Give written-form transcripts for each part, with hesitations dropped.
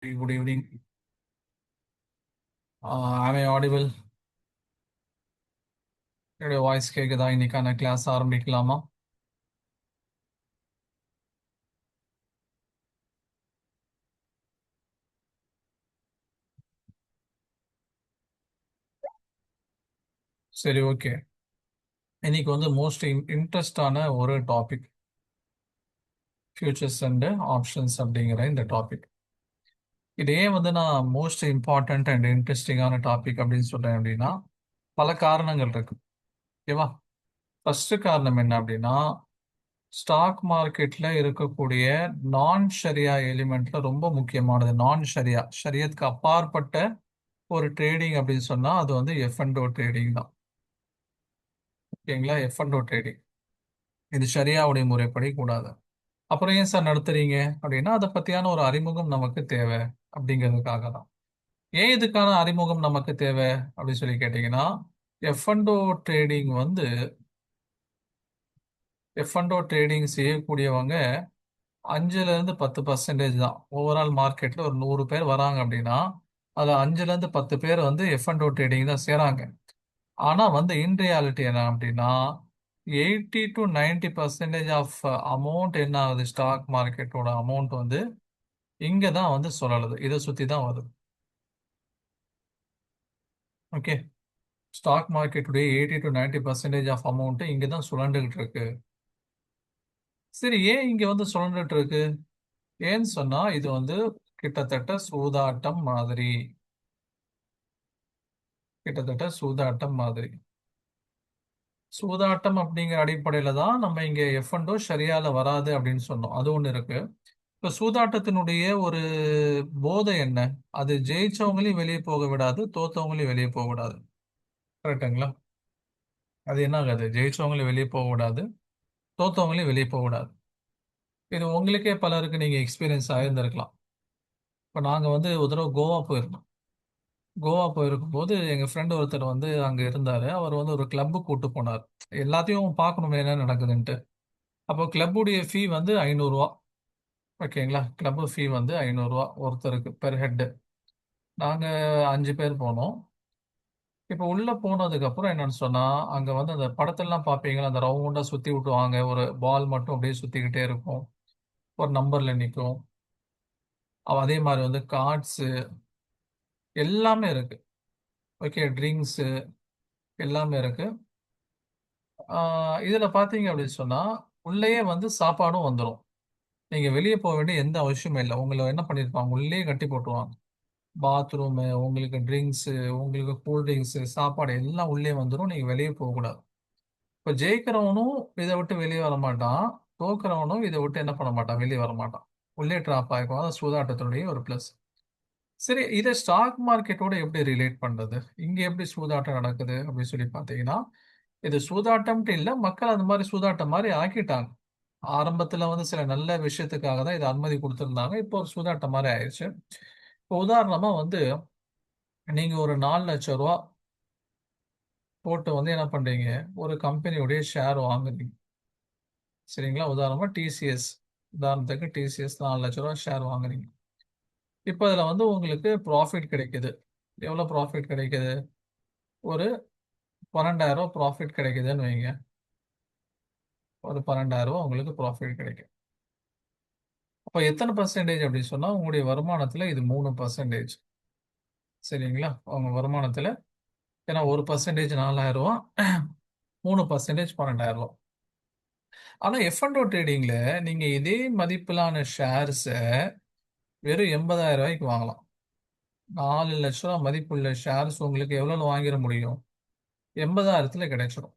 Good evening. Am I audible? என்னுடைய voice கேக்குதா? இன்னைக்கான கிளாஸ் ஆரம்பிக்கலாமா? சரி, ஓகே. இன்னைக்கு வந்து மோஸ்ட் இன்ட்ரெஸ்டான ஒரு டாபிக், ஃபியூச்சர்ஸ் அண்ட் ஆப்ஷன்ஸ் அப்படிங்கிற இந்த டாபிக். இது ஏன் வந்து நான் மோஸ்ட் இம்பார்ட்டன்ட் அண்ட் இன்ட்ரெஸ்டிங்கான டாபிக் அப்படின்னு சொல்றேன் அப்படின்னா, பல காரணங்கள் இருக்கு. ஓகேவா? ஃபர்ஸ்ட் காரணம் என்ன அப்படின்னா, ஸ்டாக் மார்க்கெட்ல இருக்கக்கூடிய நான் ஷரியா எலிமெண்ட்ல ரொம்ப முக்கியமானது நான் ஷரியா, ஷரியத்துக்கு அப்பாற்பட்ட ஒரு ட்ரேடிங் அப்படின்னு சொன்னா அது வந்து எஃப் அண்ட் ஓ ட்ரேடிங் தான். ஓகேங்களா? எஃப் அண்ட் ஓ ட்ரேடிங் இது ஷரியாவுடைய முறைப்படி கூடாது. அப்புறம் ஏன் சார் நடத்துறீங்க அப்படின்னா, அதை பத்தியான ஒரு அறிமுகம் நமக்கு தேவை அப்படிங்கிறதுக்காக தான். ஏன் இதுக்கான அறிமுகம் நமக்கு தேவை அப்படின்னு சொல்லி கேட்டீங்கன்னா, எஃப் அண்ட் ஓ ட்ரேடிங் வந்து எஃப் அண்ட் ஓ ட்ரேடிங் செய்யக்கூடியவங்க 5-10% தான். ஓவரால் மார்க்கெட்ல ஒரு 100 பேர் வராங்க அப்படின்னா, அதுல 5-10 பேர் வந்து எஃப் அண்ட் ஓ ட்ரேடிங் தான் செய்றாங்க. ஆனா வந்து இன் ரியாலிட்டி என்ன அப்படின்னா, 80-90% ஆஃப் அமௌண்ட் என்ன ஆகுது, ஸ்டாக் மார்க்கெட்டோட அமௌண்ட் வந்து இங்க தான் வந்து சுழலுது. இதை சுத்தி தான் வருது. ஓகே, ஸ்டாக் மார்க்கெட்டுடைய 80-90% ஆஃப் அமௌண்ட் இங்க தான் சுழண்டுகிட்டு இருக்கு. சரி, ஏன் இங்க வந்து சுழண்டுட்டு இருக்கு? ஏன்னு சொன்னா இது வந்து கிட்டத்தட்ட சூதாட்டம் மாதிரி. கிட்டத்தட்ட சூதாட்டம் மாதிரி. சூதாட்டம் அப்படிங்கிற அடிப்படையில தான் நம்ம இங்க எஃப் அண்ட் ஷரியால வராது அப்படின்னு சொன்னோம். அது ஒண்ணு இருக்கு. இப்ப சூதாட்டத்தினுடைய ஒரு போதை என்ன? அது ஜெயிச்சவங்களையும் வெளியே போக விடாது, தோத்தவங்களையும் வெளியே போக விடாது. கரெக்டுங்களா? அது என்ன ஆகாது, ஜெயிச்சவங்களையும் வெளியே போக விடாது, தோத்தவங்களையும் வெளியே போக விடாது. இது உங்களுக்கே பலருக்கு நீங்க எக்ஸ்பீரியன்ஸ் ஆயிருந்திருக்கலாம். இப்ப நாங்க வந்து ஒரு தடவை கோவா போயிருந்தோம். கோவா போயிருக்கும் போது எங்க ஃப்ரெண்ட் ஒருத்தர் வந்து அங்க இருந்தாரு. அவர் வந்து ஒரு கிளப்பு கூட்டு போனார். எல்லாத்தையும் பார்க்கணுமே என்ன நடக்குதுன்ட்டு. அப்போ கிளப்புடைய ஃபீ வந்து 500 ரூபா. ஓகேங்களா? கிளப் ஃபீ வந்து 500 ரூபா ஒருத்தருக்கு பெர் ஹெட். நாங்க 5 பேர் போனோம். இப்போ உள்ள போனதுக்கு அப்புறம் என்னன்னு சொன்னா, அங்க வந்து அந்த படத்தெல்லாம் பார்ப்பீங்களா, அந்த ரவுண்டா சுத்தி விட்டுவாங்க. ஒரு பால் மட்டும் அப்படியே சுத்திக்கிட்டே இருக்கும். ஒரு நம்பர்ல நிக்கும். அதே மாதிரி வந்து கார்ட்ஸ் எல்லாமே இருக்கு. ஓகே, ட்ரிங்க்ஸ் எல்லாமே இருக்கு. இதுல பாத்தீங்க அப்படின்னு சொன்னா, உள்ளேயே வந்து சாப்பாடும் வந்துரும். நீங்க வெளியே போக வேண்டிய எந்த அவசியமும் இல்லை. உங்களை என்ன பண்ணிருப்பாங்க, உள்ளேயே கட்டி போட்டுருவாங்க. பாத்ரூமு, உங்களுக்கு ட்ரிங்க்ஸு, உங்களுக்கு கூல் ட்ரிங்க்ஸு, சாப்பாடு எல்லாம் உள்ளே வந்துரும். நீங்க வெளியே போகக்கூடாது. இப்ப ஜெயிக்கிறவனும் இதை விட்டு வெளியே வர மாட்டான். தோக்குறவனும் இதை விட்டு என்ன பண்ண மாட்டான், வெளியே வர மாட்டான். உள்ளே ட்ராப் ஆகிக்கும். அது சூதாட்டத்தினுடைய ஒரு பிளஸ். சரி, இதை ஸ்டாக் மார்க்கெட்டோட எப்படி ரிலேட் பண்றது? இங்க எப்படி சூதாட்டம் நடக்குது அப்படின்னு சொல்லி பார்த்தீங்கன்னா, இது சூதாட்டம்ட்டு இல்லை, மக்கள் அந்த மாதிரி சூதாட்டம் மாதிரி ஆக்கிட்டாங்க. ஆரம்பத்துல வந்து சில நல்ல விஷயத்துக்காக தான் இது அனுமதி கொடுத்திருந்தாங்க. இப்போ ஒரு சூதாட்டம் மாதிரி ஆயிடுச்சு. இப்போ உதாரணமா வந்து நீங்க ஒரு 4 லட்சம் ரூபா போட்டு வந்து என்ன பண்றீங்க, ஒரு கம்பெனியுடைய ஷேர் வாங்குறீங்க. சரிங்களா? உதாரணமா டிசிஎஸ். உதாரணத்துக்கு டிசிஎஸ் 4 லட்சம் ரூபா ஷேர் வாங்குறீங்க. இப்போ அதுல வந்து உங்களுக்கு ப்ராஃபிட் கிடைக்குது. எவ்வளவு ப்ராஃபிட் கிடைக்குது? ஒரு 12,000 ப்ராஃபிட் கிடைக்குதுன்னு வைங்க. ஒரு 12,000 உங்களுக்கு ப்ராஃபிட் கிடைக்கும். அப்போ எத்தனை பர்சன்டேஜ் அப்படின்னு சொன்னா, உங்களுடைய வருமானத்துல இது 3%. சரிங்களா? உங்க வருமானத்துல, ஏன்னா 1% 4,000 ரூபா, 3% 12,000 ரூபா. ஆனா எஃப் அண்ட் ஓ ட்ரேடிங்ல நீங்க இதே மதிப்பிலான ஷேர்ஸ வெறும் 80,000 ரூபாய்க்கு வாங்கலாம். 4 லட்சம் ரூபாய் மதிப்புள்ள ஷேர்ஸ் உங்களுக்கு எவ்வளவு வாங்கிட முடியும்? 80,000த்துல கிடைச்சிடும்.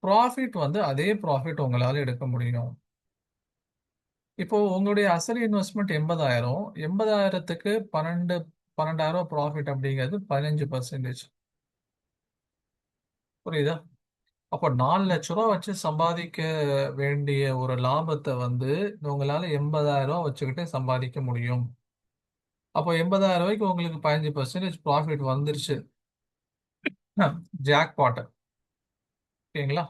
ப்ராஃபிட் வந்து அதே ப்ராஃபிட் உங்களால எடுக்க முடியும். இப்போ உங்களுடைய அசல் இன்வெஸ்ட்மெண்ட் 80,000. 80,000த்துக்கு 12,000 ப்ராஃபிட் அப்படிங்கிறது 15%. புரியுதா? அப்போ 4 லட்சம் ரூபா வச்சு சம்பாதிக்க வேண்டிய ஒரு லாபத்தை வந்து உங்களால 80,000 ரூபா வச்சுக்கிட்டு சம்பாதிக்க முடியும். அப்போ 80,000 ரூபாய்க்கு உங்களுக்கு 15% ப்ராஃபிட் வந்துருச்சு. ஜாக் பாட். ஓகேங்களா?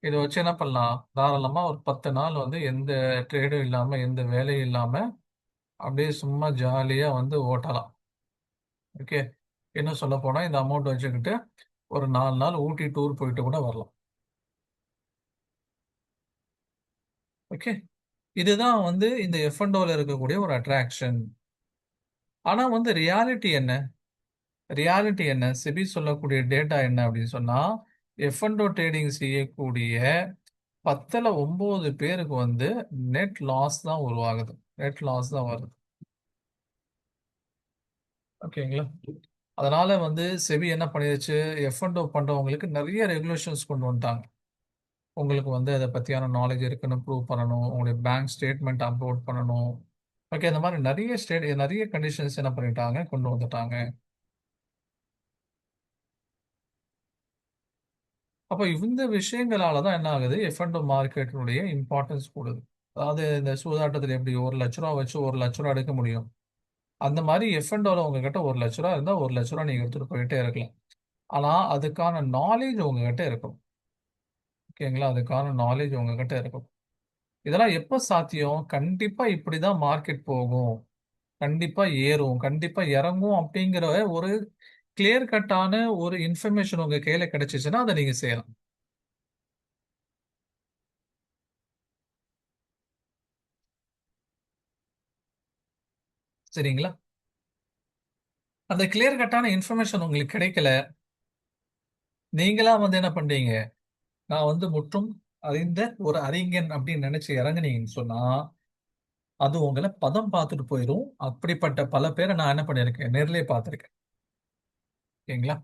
இதை வச்சு என்ன பண்ணலாம், தாராளமா ஒரு 10 நாள் வந்து எந்த ட்ரேடும் இல்லாம, எந்த வேலையும் இல்லாம அப்படியே சும்மா ஜாலியா வந்து ஓட்டலாம். ஓகே. இன்னும் சொல்ல போனா இந்த அமௌண்ட் வச்சுக்கிட்டு ஒரு 4 நாள் ஊட்டி டூர் போயிட்டு கூட வரலாம். ஓகே. இதுதான் வந்து இந்த F&Oல இருக்கக்கூடிய ஒரு அட்ராக்ஷன். ஆனா வந்து ரியாலிட்டி என்ன? செபி சொல்லக்கூடிய டேட்டா என்ன அப்படின்னு சொன்னா, F&O ட்ரேடிங் செய்யக்கூடிய 10ல 9 பேருக்கு வந்து நெட் லாஸ் தான் உருவாகுது. நெட் லாஸ் தான் வருது. ஓகேங்களா? அதனால வந்து செபி என்ன பண்ணிருச்சு, F&O பண்றவங்களுக்கு நெறைய ரெகுலேஷன்ஸ் கொண்டு வந்துட்டாங்க. உங்களுக்கு வந்து அத பத்தியான நாலேட்ஜ் இருக்குன்னு ப்ரூவ் பண்ணணும். உங்களுடைய பேங்க் ஸ்டேட்மெண்ட் அப்லோட் பண்ணணும். ஓகே. இந்த மாரி நெறைய கண்டிஷன்ஸ் என்ன பண்ணிட்டாங்க, கொண்டு வந்துட்டாங்க. அப்ப இந்த விஷயங்களால தான் என்ன ஆகுது, F&O மார்க்கெட்டினுடைய இம்பார்ட்டன்ஸ் கூடுது. அதாவது இந்த சூதாட்டத்தில எப்படி ரூ. 1,00,000 வச்சு ரூ. 1,00,000 எடுக்க முடியும். அந்த மாரி F&Oல உங்ககிட்ட ரூ. 1,00,000 இருந்தா ரூ. 1,00,000 நீங்க எடுத்துட்டு போயிட்டே இருக்கலாம். ஆனா, அதுக்கான நாலேட்ஜ் உங்ககிட்ட இருக்கணும். ஓகேங்களா? அதுக்கான நாலேட்ஜ் உங்ககிட்ட இருக்கணும். இதெல்லாம் எப்ப சாத்தியம்? கண்டிப்பா இப்படிதான் மார்க்கெட் போகும். கண்டிப்பா ஏறும். கண்டிப்பா இறங்கும் அப்படிங்கிற ஒரு கிளியர் கட்டான ஒரு இன்ஃபர்மேஷன் உங்க கையில கிடைச்சுச்சுன்னா, அத நீங்க செய்யலாம். சரிங்களா? அந்த கிளியர் கட்டான இன்ஃபர்மேஷன் உங்களுக்கு கிடைக்கல. நீங்களா வந்து என்ன பண்றீங்க? நான் வந்து முற்றும் அறிந்த ஒரு அறிஞன் அப்படின்னு நினைச்சு இறங்குனீங்கன்னு சொன்னா, அது உங்கள பதம் பார்த்துட்டு போயிரும். அப்படிப்பட்ட பல பேர நான் என்ன பண்ணியிருக்கேன், நேர்லயே பார்த்துருக்கேன். ஓகேங்களா?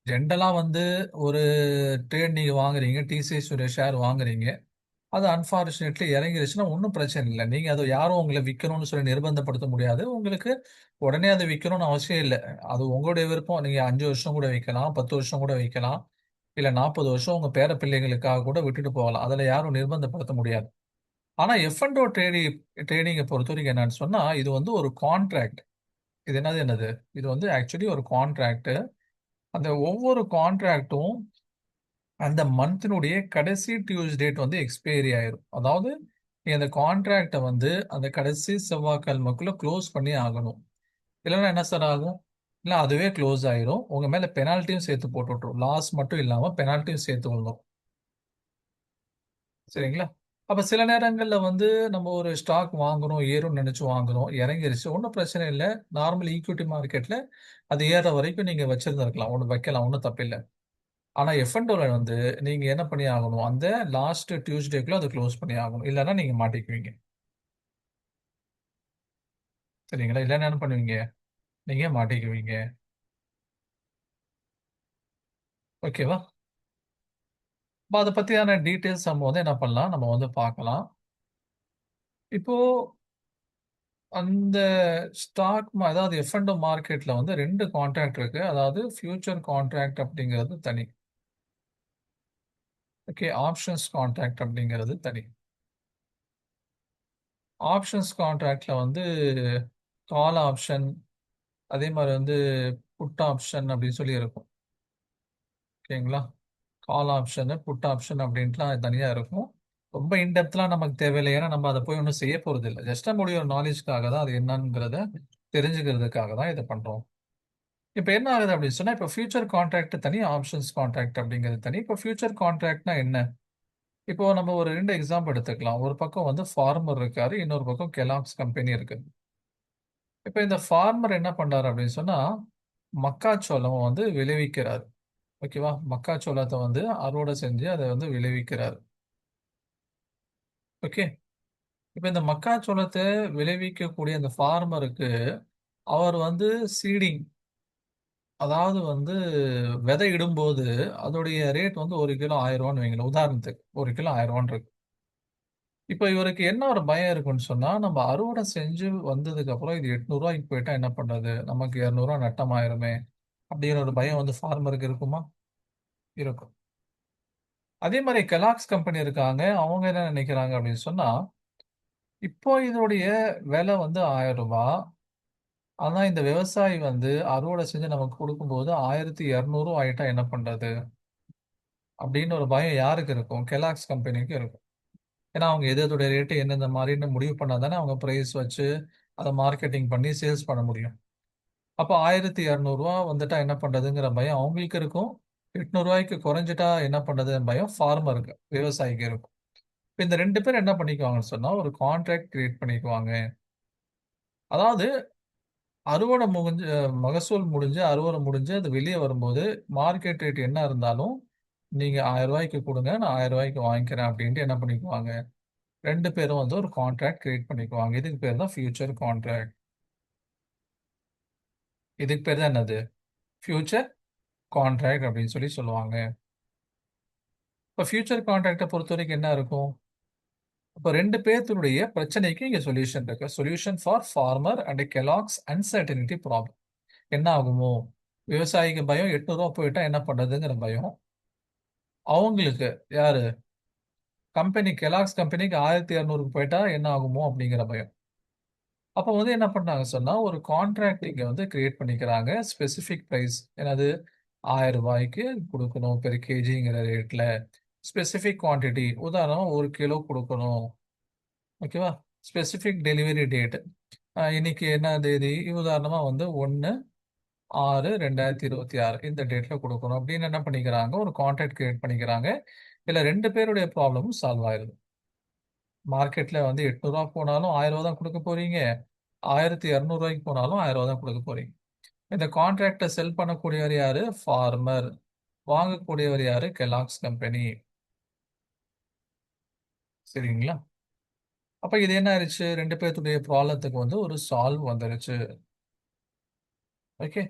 ஜென்ரலா வந்து ஒரு ட்ரேட் நீங்க வாங்குறீங்க. டிசிஎஸ் உடைய ஷேர் வாங்குறீங்க. அது அன்பார்ச்சுனேட்லி இறங்கிருச்சுன்னா ஒண்ணும் பிரச்சனை இல்ல. நீங்க அத யாரும் உங்கள விக்கணும்னு சொல்லி நிர்பந்தப்படுத்த முடியாது. உங்களுக்கு உடனே அத விக்கணும்னு அவசியம் இல்ல. அது உங்களுடைய விருப்பம். நீங்க 5 வருஷம் கூட வைக்கலாம், 10 வருஷம் கூட வைக்கலாம். இல்ல 40 வருஷம் உங்க பேர பிள்ளைகளுக்காக கூட விட்டுட்டு போகலாம். அதுல யாரும் நிர்பந்தப்படுத்த முடியாது. ஆனா எஃப்&ஓ ட்ரேடிங்க பொறுத்தவரைக்கும் என்னன்னு சொன்னா, இது வந்து ஒரு கான்ட்ராக்ட். இது என்னது? இது வந்து ஆக்சுவலி ஒரு கான்ட்ராக்ட். அந்த ஒவ்வொரு கான்ட்ராக்டும் அந்த மந்த்தினுடைய கடைசி டியூஸ் டேட் வந்து எக்ஸ்பைரி ஆயிரும். அதாவது நீங்க அந்த கான்ட்ராக்ட்ட வந்து அந்த கடைசி செவ்வாய்க்கிழமைக்குள்ள க்ளோஸ் பண்ணி ஆகணும். இல்லன்னா என்ன சார் ஆகும்? இல்ல அதுவே க்ளோஸ் ஆயிரும். உங்க மேல பெனால்ட்டியும் சேர்த்து போட்டு விட்டுரும். லாஸ் மட்டும் இல்லாம பெனால்ட்டியும் சேர்த்து விழும். சரிங்களா? அப்ப சில நேரங்கள்ல வந்து நம்ம ஒரு ஸ்டாக் வாங்குறோம், ஏறும்னு நெனச்சு வாங்குறோம். இறங்கிருச்சு. ஒண்ணும் பிரச்சனை இல்ல. நார்மல் ஈக்விட்டி மார்க்கெட்ல அது ஏறுற வரைக்கும் நீங்க வச்சிருந்திருக்கலாம். ஒண்ணும் வைக்கலாம். ஒண்ணும் தப்பில்ல. ஆனா எஃப்&ஓல வந்து நீங்க என்ன பண்ணி ஆகணும்? அந்த லாஸ்ட் டியூஸ்டேக்குள்ள அத குளோஸ் பண்ணி ஆகணும். இல்லன்னா நீங்க மாட்டிக்குவீங்க. சரிங்களா? இல்லன்னா என்ன பண்ணுவீங்க? நீங்க மாட்டிக்குவீங்க. ஓகேவா? அப்ப அத பத்தியான டீட்டெயில்ஸ் நம்ம வந்து என்ன பண்ணலாம்? நம்ம வந்து பார்க்கலாம். இப்போ அந்த அதாவது எஃப்&ஓ மார்க்கெட்ல வந்து 2 கான்ட்ராக்ட் இருக்கு. அதாவது ஃபியூச்சர் கான்ட்ராக்ட் அப்படிங்கிறது தனி. ஓகே. ஆப்ஷன்ஸ் கான்ட்ராக்ட் அப்படிங்கிறது தனி. ஆப்ஷன்ஸ் கான்ட்ராக்ட்ல வந்து கால் ஆப்ஷன், அதே மாரி வந்து புட் ஆப்ஷன் அப்படின்னு சொல்லி இருக்கும். ஓகேங்களா? கால் ஆப்ஷனு, புட் ஆப்ஷன் அப்படின்ட்டுலாம் தனியா இருக்கும். ரொம்ப இன்டெப்த்லாம் நமக்கு தேவையில்ல. ஏன்னா நம்ம அத போய் ஒண்ணும் செய்ய போறதில்ல. ஜஸ்ட் நம்முடைய ஒரு நாலேட்ஜ்க்காக தான் அது என்னங்கிறத தெரிஞ்சுக்கிறதுக்காக தான் இத பண்றோம். இப்ப என்ன ஆகுது அப்படின்னு சொன்னா, இப்ப ஃபியூச்சர் கான்ட்ராக்ட் தனி, ஆப்ஷன்ஸ் கான்ட்ராக்ட் அப்படிங்கிறது தனி. இப்ப ஃபியூச்சர் கான்ட்ராக்ட்னா என்ன? இப்போ நம்ம ஒரு 2 எக்ஸாம்பிள் எடுத்துக்கலாம். ஒரு பக்கம் வந்து ஃபார்மர் இருக்காரு. இன்னொரு பக்கம் கெல்லாக்ஸ் கம்பெனி இருக்கு. இப்ப இந்த ஃபார்மர் என்ன பண்றாரு அப்படின்னு சொன்னா, மக்காச்சோளம் வந்து விளைவிக்கிறார். ஓகேவா? மக்காச்சோளத்த வந்து அறுவடை செஞ்சு அத வந்து விளைவிக்கிறார். ஓகே. இப்ப இந்த மக்காச்சோளத்த விளைவிக்கக்கூடிய அந்த ஃபார்மருக்கு, அவர் வந்து சீடிங் அதாவது வந்து விதை இடும்போது, அதோடைய ரேட் வந்து 1 கிலோ ரூ. 1000 வைங்களேன். உதாரணத்துக்கு 1 கிலோ ரூ. 1000 இருக்கு. இப்ப இவருக்கு என்ன ஒரு பயம் இருக்குன்னு சொன்னா, நம்ம அறுவடை செஞ்சு வந்ததுக்கப்புறம் இது ரூ. 800 போயிட்டா என்ன பண்றது? நமக்கு ரூ. 200 நட்டமாயிருமே! அப்படிங்கிற ஒரு பயம் வந்து ஃபார்மருக்கு இருக்குமா? இருக்கும். அதே மாரி கெல்லாக்ஸ் கம்பெனி இருக்காங்க. அவங்க என்ன நினைக்கிறாங்க அப்படின்னு சொன்னா, இப்போ இதனுடைய விலை வந்து ரூ. 1000. ஆனா இந்த விவசாயி வந்து அறுவடை செஞ்சு நமக்கு குடுக்கும்போது 1200 ஆயிட்டா என்ன பண்றது? அப்படின்னு ஒரு பயம் யாருக்கு இருக்கும்? கெல்லாக்ஸ் கம்பெனிக்கு இருக்கும். ஏன்னா அவங்க எது எதோட ரேட் எந்தெந்த மாரின்னு முடிவு பண்ணா தானே அவங்க பிரைஸ் வச்சு அதை மார்க்கெட்டிங் பண்ணி சேல்ஸ் பண்ண முடியும். அப்போ 1200 வந்துட்டா என்ன பண்றதுங்கிற பயம் அவங்களுக்கு இருக்கும். 800 குறைஞ்சிட்டா என்ன பண்றதுன்னு பயம் ஃபார்மருக்கு, விவசாயிக்கு இருக்கும். இப்ப இந்த 2 பேர் என்ன பண்ணிக்குவாங்கன்னு சொன்னா, ஒரு கான்ட்ராக்ட் கிரியேட் பண்ணிக்குவாங்க. அதாவது அறுவடை முடிஞ்சு மகசூல் முடிஞ்சு, அறுவடை முடிஞ்சு அது வெளிய வரும்போது, மார்க்கெட் ரேட் என்ன இருந்தாலும், நீங்க ரூ. 1000 குடுங்க. நான் ரூ. 1000 வாங்கிக்கிறேன் அப்டின்ட்டு என்ன பண்ணிக்குவாங்க, 2 பேரும் வந்து ஒரு கான்ட்ராக்ட் கிரியேட் பண்ணிக்குவாங்க. இதுக்கு பேர் தான் ஃபியூச்சர் கான்ட்ராக்ட். இதுக்கு பேர் தான் என்னது? ஃபியூச்சர் கான்ட்ராக்ட் அப்டின்னு சொல்லுவாங்க. இப்ப ஃபியூச்சர் கான்ட்ராக்ட்ட பொறுத்தவரைக்கும் என்ன இருக்கும்? அப்ப 2 பேத்துடைய பிரச்சனைக்கு இங்க சொல்யூஷன் இருக்கு. Solution for farmer and Kellogg's uncertainty problem. என்ன ஆகுமோ? விவசாயிக்கு பயம் ரூ. 800 போயிட்டா என்ன பண்றதுங்கிற பயம். அவங்களுக்கு யாரு? கம்பெனி கெல்லாக்ஸ் கம்பெனிக்கு 1200க்கு போயிட்டா என்ன ஆகுமோ அப்படிங்கிற பயம். அப்ப வந்து என்ன பண்ணாங்க சொன்னா, ஒரு கான்ட்ராக்ட் இங்க வந்து கிரியேட் பண்ணிக்கிறாங்க. Specific price. என்னது? ரூ. 1000க்கு குடுக்கணும் பெர் கேஜிங்கிற ரேட்ல. Specific quantity. உதாரணமா 1 கிலோ குடுக்கணும். ஓகேவா? Specific delivery date. இன்னைக்கு என்ன தேதி? உதாரணமா வந்து 1/6/2026 இந்த டேட்ல குடுக்கணும் அப்படின்னு என்ன பண்ணிக்கிறாங்க, ஒரு கான்ட்ராக்ட் கிரியேட் பண்ணிக்கிறாங்க. இதுல 2 பேருடைய ப்ராப்ளமும் சால்வ் ஆயிருது. மார்க்கெட்ல வந்து ரூ. 800 போனாலும் ரூ. 1000 தான் குடுக்க போறீங்க. ரூ. 1200 போனாலும் ரூ. 1000 தான் குடுக்க போறீங்க. இந்த கான்ட்ராக்ட்ட செல் பண்ணக்கூடியவர் யாரு? ஃபார்மர். வாங்கக்கூடியவர் யாரு? Kellogg's company. சரிங்களா? அப்ப இது என்ன ஆயிருச்சு? 2 பேத்துடைய ப்ராப்ளத்துக்கு வந்து ஒரு சால்வ் வந்துருச்சு. ஓகே.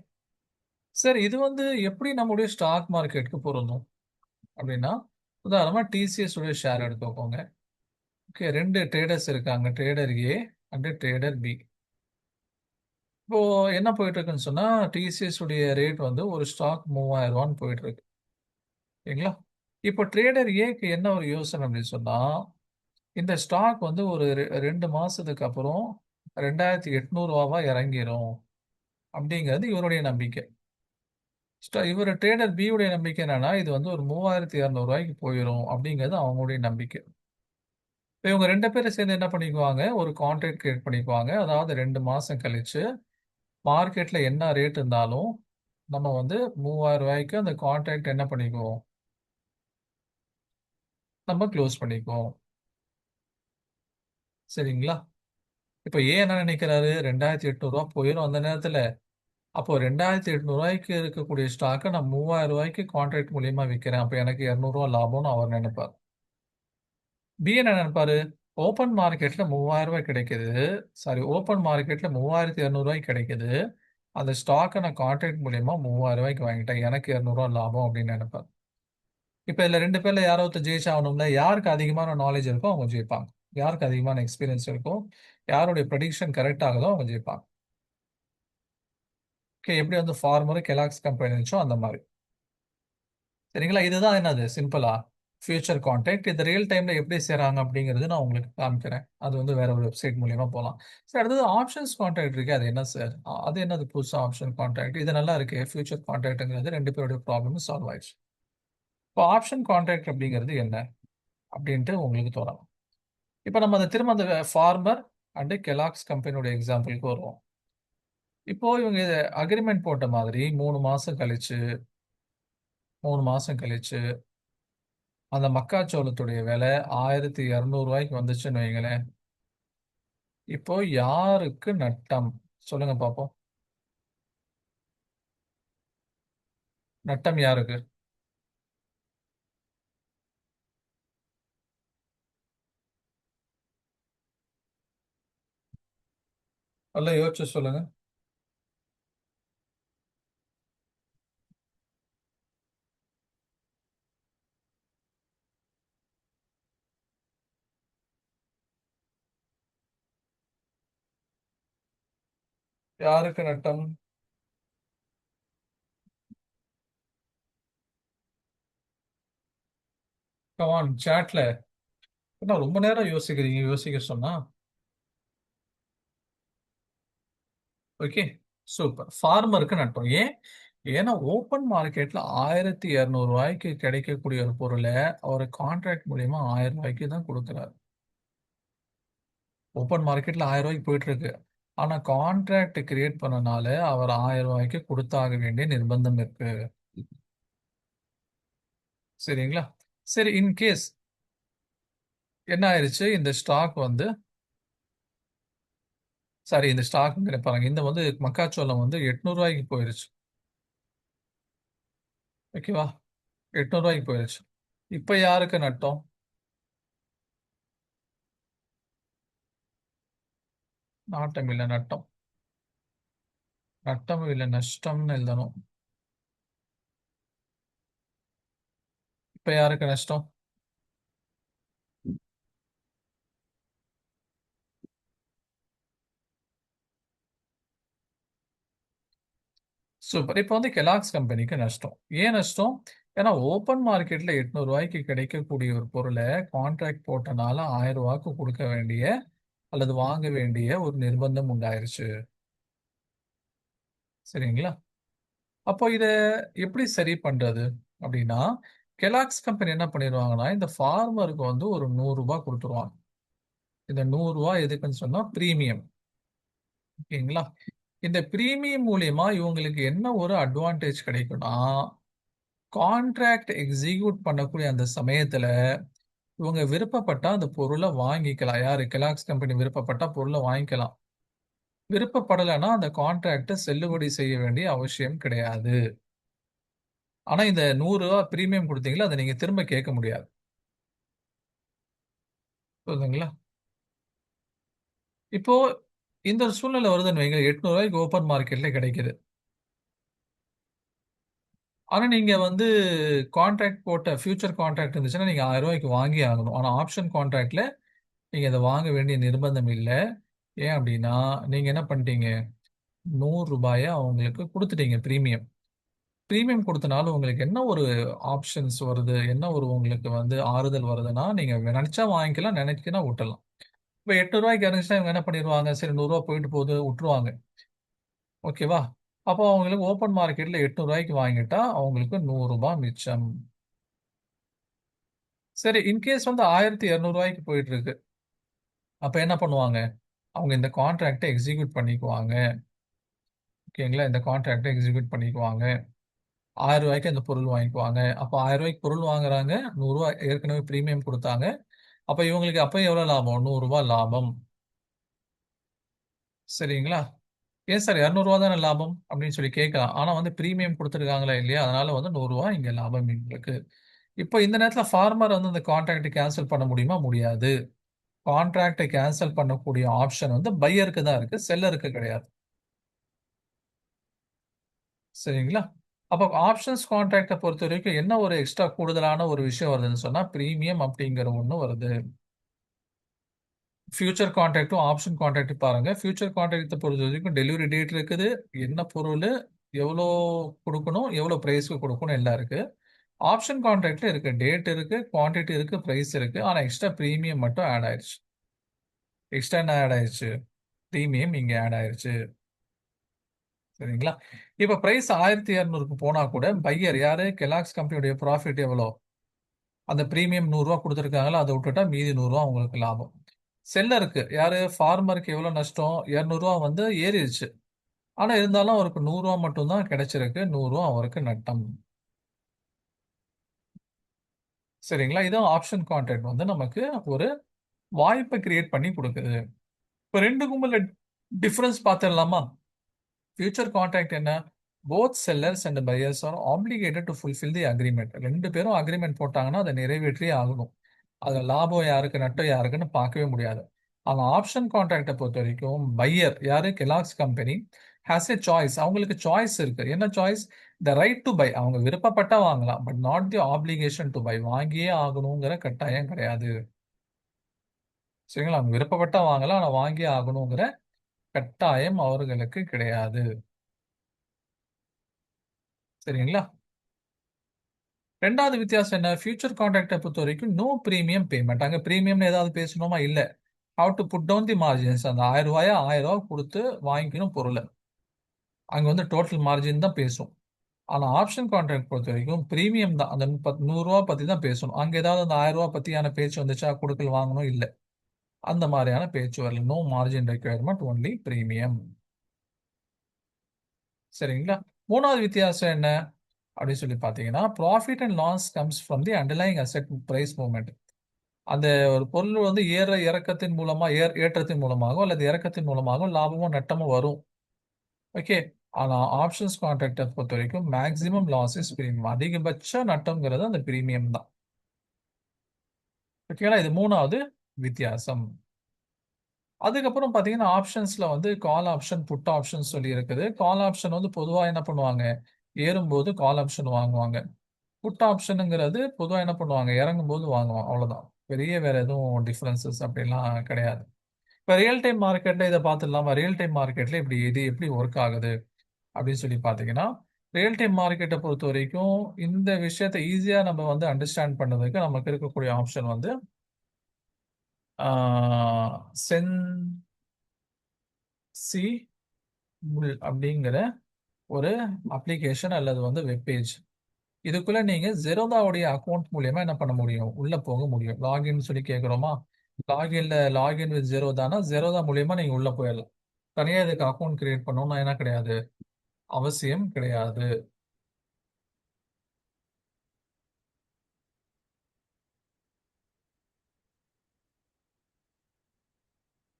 சரி இது வந்து எப்படி நம்முடைய ஸ்டாக் மார்க்கெட்க்கு பொருந்தும்? அப்படின்னா, உதாரணமா டிசிஎஸ் உடைய ஷேர் எடுத்துக்கோங்க. ஓகே 2 ட்ரேடர்ஸ் இருக்காங்க. Trader A and trader B. இப்போ என்ன போயிட்டு இருக்குன்னு சொன்னா, டிசிஎஸ் உடைய ரேட் வந்து ஒரு ஸ்டாக் ரூ. 3000 போயிட்டு இருக்கு. சரிங்களா? இப்போ ட்ரேடர் ஏக்கு என்ன ஒரு யோசனை அப்படின்னு சொன்னா, இந்த ஸ்டாக் வந்து ஒரு 2 மாசத்துக்கு அப்புறம் ரூ. 2800 இறங்கிரும் அப்படிங்கிறது இவருடைய நம்பிக்கை. இவரு ட்ரேடர் பி உடைய நம்பிக்கை என்னன்னா, இது வந்து ஒரு ரூ. 3200 போயிரும் அப்படிங்கிறது அவங்களுடைய நம்பிக்கை. இப்ப இவங்க 2 பேரும் சேர்ந்து என்ன பண்ணிக்குவாங்க, ஒரு கான்ட்ராக்ட் கிரியேட் பண்ணிக்குவாங்க. அதாவது 2 மாசம் கழிச்சு, மார்க்கெட்ல என்ன ரேட் இருந்தாலும், நம்ம வந்து ரூ. 3000 அந்த கான்ட்ராக்ட் என்ன பண்ணிக்குவோம், நம்ம குளோஸ் பண்ணிக்குவோம். சரிங்களா? இப்ப ஏன் என்ன நினைக்கிறாரு, ரூ. 2800 போயிரும் அந்த நேரத்துல. அப்போ ரூ. 2800 இருக்கக்கூடிய ஸ்டாக்க நான் ரூ. 3000 கான்ட்ராக்ட் மூலியமா விக்கிறேன். அப்ப எனக்கு ரூ. 200 லாபம்னு அவர் நினைப்பார். பி என்ன நினைப்பாரு, ஓப்பன் மார்க்கெட்ல ரூ. 3000 கிடைக்குது. சாரி ஓப்பன் மார்க்கெட்ல ரூ. 3200 கிடைக்குது. அந்த ஸ்டாக்க நான் கான்ட்ராக்ட் மூலியமா ரூ. 3000 வாங்கிட்டேன். எனக்கு ரூ. 200 லாபம் அப்படின்னு நினைப்பார். இப்ப இதுல 2 பேர்ல யாரோ ஒருத்தர் ஜெயிச்சாகணும்ல. யாருக்கு அதிகமான நாலேட்ஜ் இருக்கோ அவங்க ஜெயிப்பாங்க. யாருக்கு அதிகமான எக்ஸ்பீரியன்ஸ் இருக்கோ, யாருடைய ப்ரெடிக்ஷன் கரெக்ட் ஆகுதோ அவங்க ஜெயிப்பாங்க. ஓகே எப்படி வந்து ஃபார்மர் கெல்லாக்ஸ் கம்பெனி இருந்துச்சோ அந்த மாரி. சரிங்களா? இதுதான் என்னது சிம்பிளா ஃபியூச்சர் கான்ட்ராக்ட். இது ரியல் டைம்ல எப்படி செய்றாங்க அப்படிங்கிறது நான் உங்களுக்கு காமிக்கிறேன். அது வந்து வேற ஒரு வெப்சைட் மூலியமா போலாம். சார் அடுத்தது ஆப்ஷன்ஸ் கான்ட்ராக்ட் இருக்கே அது என்ன சார்? அது என்னது புதுசா ஆப்ஷன் கான்ட்ராக்ட்? இது நல்லா இருக்கே. ஃபியூச்சர் கான்ட்ராக்ட்ங்கிறது 2 பேருடைய ப்ராப்ளமும் சால்வ் ஆயிடுச்சு. இப்போ ஆப்ஷன் கான்ட்ராக்ட் அப்படிங்கிறது என்ன? அப்படின்ட்டு உங்களுக்கு தோணலாம். இப்ப நம்ம அத திரும்ப அந்த ஃபார்மர் அண்ட் கெல்லாக்ஸ் கம்பெனியோட எக்ஸாம்பிள்க்கு வருவோம். இப்போ இவங்க அக்ரீமெண்ட் போட்ட மாதிரி 3 மாசம் கழிச்சு 3 மாசம் கழிச்சு அந்த மக்காச்சோளத்துடைய விலை ரூ. 1200 வந்துச்சுன்னு வைங்களேன். இப்போ யாருக்கு நட்டம்? சொல்லுங்க பாப்போம். நட்டம் யாருக்கு? நல்லா யோசிச்சு சொல்லுங்க. யாருக்கு நட்டம்? கம் ஆன் சாட்ல. என்ன ரொம்ப நேரம் யோசிக்கிறீங்க யோசிக்க சொன்னா? ஓகே. சூப்பர். ஃபார்மருக்கு நட்டம். ஏன்? ஏன்னா ஓப்பன் மார்க்கெட்ல ரூ. 1200 கிடைக்கக்கூடிய ஒரு பொருள அவரு கான்ட்ராக்ட் மூலியமா ரூ. 1000 தான் குடுக்குறாரு. ஓப்பன் மார்க்கெட்ல ரூ. 1000 போயிட்டு இருக்கு. ஆனா கான்ட்ராக்ட் கிரியேட் பண்ணனால அவர் 1000 ரூபாய்க்கு கொடுத்தாக வேண்டிய நிர்பந்தம் இருக்கு. சரிங்களா? சரி, இன்கேஸ் என்ன ஆயிருச்சு, இந்த ஸ்டாக் வந்து சாரி இந்த ஸ்டாக் பாருங்க, இந்த வந்து மக்காச்சோளம் வந்து 800 ரூபாய்க்கு போயிருச்சு. ஓகேவா? 800 ரூபாய்க்கு போயிருச்சு. இப்ப யாருக்கு நட்டம்? நாட்டம் இல்ல, நட்டம். நட்டம் இல்ல, நஷ்டம்னு எழுதணும். இப்ப யாருக்கு நஷ்டம்? சூப்பர். இப்ப வந்து கெலாக்ஸ் கம்பெனிக்கு நஷ்டம். ஏன் நஷ்டம்? ஏன்னா ஓப்பன் மார்க்கெட்ல 800 ரூபாய்க்கு கிடைக்கக்கூடிய ஒரு பொருளை கான்ட்ராக்ட் போட்டனால 1000 ரூபாய்க்கு கொடுக்க வேண்டிய அல்லது வாங்க வேண்டிய ஒரு நிர்பந்தம் உண்டாயிருச்சு. சரிங்களா? அப்போ இத எப்படி சரி பண்றது அப்படின்னா, கெலாக்ஸ் கம்பெனி என்ன பண்ணிருவாங்கன்னா, இந்த ஃபார்மருக்கு வந்து ஒரு 100 ரூபாய் கொடுத்துருவாங்க. இந்த 100 ரூபாய் எதுக்குன்னு சொன்னா பிரீமியம். ஓகேங்களா? இந்த பிரீமியம் மூலியமா இவங்களுக்கு என்ன ஒரு அட்வான்டேஜ் கிடைக்கும்னா, கான்ட்ராக்ட் எக்ஸிக்யூட் பண்ணக்கூடிய அந்த சமயத்துல இவங்க விருப்பப்பட்டா அந்த பொருளை வாங்கிக்கலாம். யாரு? கெலாக்ஸ் கம்பெனி விருப்பப்பட்டா பொருளை வாங்கிக்கலாம். விருப்பப்படலைன்னா அந்த கான்ட்ராக்ட் செல்லுபடி செய்ய வேண்டிய அவசியம் கிடையாது. ஆனா இந்த 100 ரூபாய் பிரீமியம் கொடுத்தீங்களா, அதை நீங்க திரும்ப கேட்க முடியாது. புரியுதுங்களா? இப்போ இந்த ஒரு சூழ்நிலை வருதுன்னு வைங்க, 800 ரூபாய்க்கு ஓப்பன் மார்க்கெட்ல கிடைக்குது. ஆனா நீங்க வந்து கான்ட்ராக்ட் போட்ட ஃபியூச்சர் கான்ட்ராக்ட் இருந்துச்சுன்னா நீங்க 1000 ரூபாய்க்கு வாங்கி ஆகணும். ஆனா ஆப்ஷன் கான்ட்ராக்ட்ல நீங்க அதை வாங்க வேண்டிய நிர்பந்தம் இல்ல. ஏன் அப்படின்னா, நீங்க என்ன பண்ணிட்டீங்க, 100 ரூபாய அவங்களுக்கு கொடுத்துட்டீங்க பிரீமியம். பிரீமியம் கொடுத்தனால உங்களுக்கு என்ன ஒரு ஆப்ஷன்ஸ் வருது, என்ன ஒரு உங்களுக்கு வந்து ஆறுதல் வருதுன்னா, நீங்க நினைச்சா வாங்கிக்கலாம், நினைக்கனா விட்டுறலாம். இப்ப 800 ரூபாய்க்கு இருந்துச்சுன்னா இவங்க என்ன பண்ணிடுவாங்க, சரி 100 ரூபாய் போயிட்டு போகுது விட்டுருவாங்க. ஓகேவா? அப்போ அவங்களுக்கு ஓப்பன் மார்க்கெட்ல 800 ரூபாய்க்கு வாங்கிட்டா அவங்களுக்கு 100 ரூபாய் மிச்சம். சரி, இன்கேஸ் வந்து 1200 ரூபாய்க்கு போயிட்டு இருக்கு. அப்ப என்ன பண்ணுவாங்க? அவங்க இந்த கான்ட்ராக்ட எக்ஸிக்யூட் பண்ணிக்குவாங்க. ஓகேங்களா? இந்த கான்ட்ராக்ட எக்ஸிக்யூட் பண்ணிக்குவாங்க. 1000 ரூபாய்க்கு அந்த பொருள் வாங்கிக்குவாங்க. அப்ப 1000 ரூபாய்க்கு பொருள் வாங்குறாங்க. 100 ரூபாய் ஏற்கனவே பிரீமியம் குடுத்தாங்க. அப்ப இவங்களுக்கு அப்ப எவ்வளவு லாபம்? 100 ரூபாய் லாபம். சரிங்களா? ஏன் சார் 200 ரூபாய் தானே லாபம் அப்படின்னு சொல்லி கேட்கலாம். ஆனா வந்து பிரீமியம் குடுத்துருக்காங்களா இல்லையா? அதனால வந்து 100 ரூபாய் இங்க லாபம் எங்களுக்கு. இப்ப இந்த நேரத்துல ஃபார்மர் வந்து அந்த கான்ட்ராக்ட் கேன்சல் பண்ண முடியுமா? முடியாது. கான்ட்ராக்ட கேன்சல் பண்ணக்கூடிய ஆப்ஷன் வந்து பையருக்கு தான் இருக்கு. செல்லருக்கு கிடையாது. சரிங்களா? அப்ப ஆப்ஷன்ஸ் கான்ட்ராக்ட்ட பொறுத்தவரைக்கும் என்ன ஒரு எக்ஸ்ட்ரா கூடுதலான ஒரு விஷயம் வருதுன்னு சொன்னா, பிரீமியம் அப்படிங்கிற ஒண்ணு வருது. ஃபியூச்சர் கான்ட்ராக்டும், ஆப்ஷன் கான்ட்ராக்ட் பாருங்க. ஃபியூச்சர் கான்ட்ராக்ட்ட பொறுத்தவரைக்கும் டெலிவரி டேட் இருக்குது. என்ன பொருளு, எவ்வளோ குடுக்கணும், எவ்வளோ பிரைஸ்க்கு குடுக்கணும் எல்லாம் இருக்கு. ஆப்ஷன் கான்ட்ராக்ட்ல இருக்கு. டேட் இருக்கு, குவான்டிட்டி இருக்கு, பிரைஸ் இருக்கு. ஆனா எக்ஸ்ட்ரா பிரீமியம் மட்டும் ஆட் ஆயிருச்சு. எக்ஸ்ட்ரா என்ன ஆட் ஆயிருச்சு? பிரீமியம் இங்க ஆட் ஆயிருச்சு. சரிங்களா? இப்ப பிரைஸ் 1200க்கு போனா கூட பையர் யாரு? கெல்லாக்ஸ் கம்பெனியுடைய ப்ராஃபிட் எவ்வளோ? அந்த பிரீமியம் 100 ரூபாய் குடுத்திருக்காங்கல்ல, அத விட்டுட்டா மீதி 100 ரூபாய் உங்களுக்கு லாபம். செல்லருக்கு யாரு? ஃபார்மருக்கு எவ்வளோ நஷ்டம்? 200 ரூபாய் வந்து ஏறிருச்சு. ஆனா இருந்தாலும் அவருக்கு 100 ரூபாய் மட்டும் தான் கிடைச்சிருக்கு. 100 ரூபாய் அவருக்கு நட்டம். சரிங்களா? இதுவும் ஆப்ஷன் கான்ட்ராக்ட் வந்து நமக்கு ஒரு வாய்ப்ப கிரியேட் பண்ணி குடுக்குது. இப்ப 2க்கும் உள்ள டிஃபரன்ஸ் பார்த்துடலாமா? ஃபியூச்சர் கான்ட்ராக்ட் என்ன? Both sellers and buyers R obligated to fulfil the agreement. 2 பேரும் அக்ரீமெண்ட் போட்டாங்கன்னா, அதை நிறைவேற்றியே ஆகணும். அதுல லாபம் யாருக்கு, நட்டம் யாருக்குன்னு பார்க்கவே முடியாது. ஆனா ஆப்ஷன் கான்ட்ராக்ட்ட பொறுத்தவரைக்கும், பையர் யாரு? Kellogg's company has a choice. அவங்களுக்கு சாய்ஸ் இருக்கு. என்ன choice? The right to buy. அவங்க விருப்பப்பட்டா வாங்கலாம். But not the obligation to buy. வாங்கியே ஆகணுங்கிற கட்டாயம் கிடையாது. சரிங்களா? அவங்க விருப்பப்பட்டா வாங்கலாம். ஆனா வாங்கியே ஆகணுங்கிற கட்டாயம் அவர்களுக்கு கிடையாது. சரிங்களா? 2வது வித்தியாசம் என்ன? ஃபியூச்சர் கான்ட்ராக்ட்ட பொறுத்தவரைக்கும் நோ பிரீமியம் பேமெண்ட். அங்க பிரீமியம்னு ஏதாவது பேசணுமா? இல்ல. How to put down the margins. அந்த ரூ. 1000 1000 குடுத்து வாங்கிக்கணும் பொருள. அங்க வந்து டோட்டல் மார்ஜின் தான் பேசும். ஆனா ஆப்ஷன் கான்ட்ராக்ட் பொறுத்தவரைக்கும் பிரீமியம் தான். அந்த ரூ. 100 பத்தி தான் பேசணும். அங்க ஏதாவது அந்த ரூ. 1000 பத்தியான பேச்சு வந்துச்சா? குடுக்கல் வாங்கணும் இல்ல. அந்த மாதிரியான பேச்சு வரல. No margin requirement, only premium. சரிங்களா? மூணாவது வித்தியாசம் என்ன அப்படின்னு சொல்லி பார்த்தீங்கன்னா, profit and loss comes from the underlying asset price movement. அந்த ஒரு பொருள் வந்து இறக்கத்தின் மூலமா ஏற்றத்தின் மூலமாகவோ அல்லது இறக்கத்தின் மூலமாகவோ லாபமோ நட்டமோ வரும். ஓகே. ஆனா ஆப்ஷன்ஸ் கான்ட்ராக்டை பொறுத்த வரைக்கும் மேக்ஸிமம் லாஸ் இஸ் பிரீமியம். அதிகபட்ச நட்டம்ங்கிறது அந்த பிரீமியம் தான். ஓகேங்களா? இது மூணாவது வித்தியாசம். அதுக்கப்புறம் பார்த்தீங்கன்னா, ஆப்ஷன்ஸ்ல வந்து கால் ஆப்ஷன், புட் ஆப்ஷன் சொல்லி இருக்குது. கால் ஆப்ஷன் வந்து பொதுவா என்ன பண்ணுவாங்க? ஏறும்போது கால் ஆப்ஷன் வாங்குவாங்க. புட் ஆப்ஷனுங்கிறது பொதுவா என்ன பண்ணுவாங்க? இறங்கும்போது வாங்குவாங்க. அவ்வளவுதான். பெரிய வேற எதுவும் டிஃபரன்சஸ் அப்படிலாம் கிடையாது. இப்ப ரியல் டைம் மார்க்கெட்ல இத பார்த்துடலாமா? ரியல் டைம் மார்க்கெட்ல இது எப்படி ஒர்க் ஆகுது அப்படின்னு சொல்லி பார்த்தீங்கன்னா, ரியல் டைம் மார்க்கெட்டை பொறுத்த வரைக்கும் இந்த விஷயத்த ஈஸியா நம்ம வந்து அண்டர்ஸ்டாண்ட் பண்ணதுக்கு நமக்கு இருக்கக்கூடிய ஆப்ஷன் வந்து சென்சிபுல் அப்படிங்கிற ஒரு அப்ளிகேஷன் அல்லது வந்து வெப்பேஜ். இதுக்குள்ள நீங்க ஜெரோதாவுடைய அக்கௌண்ட் மூலியமா என்ன பண்ண முடியும்? உள்ள போக முடியும். லாகின் சொல்லி கேட்கிறோமா? லாகின் வித் ஜெரோதானா ஜெரோதா மூலியமா நீங்க உள்ள போயிடலாம். தனியா இதுக்கு அக்கௌண்ட் கிரியேட் பண்ணணும்னா என்ன கிடையாது, அவசியம் கிடையாது.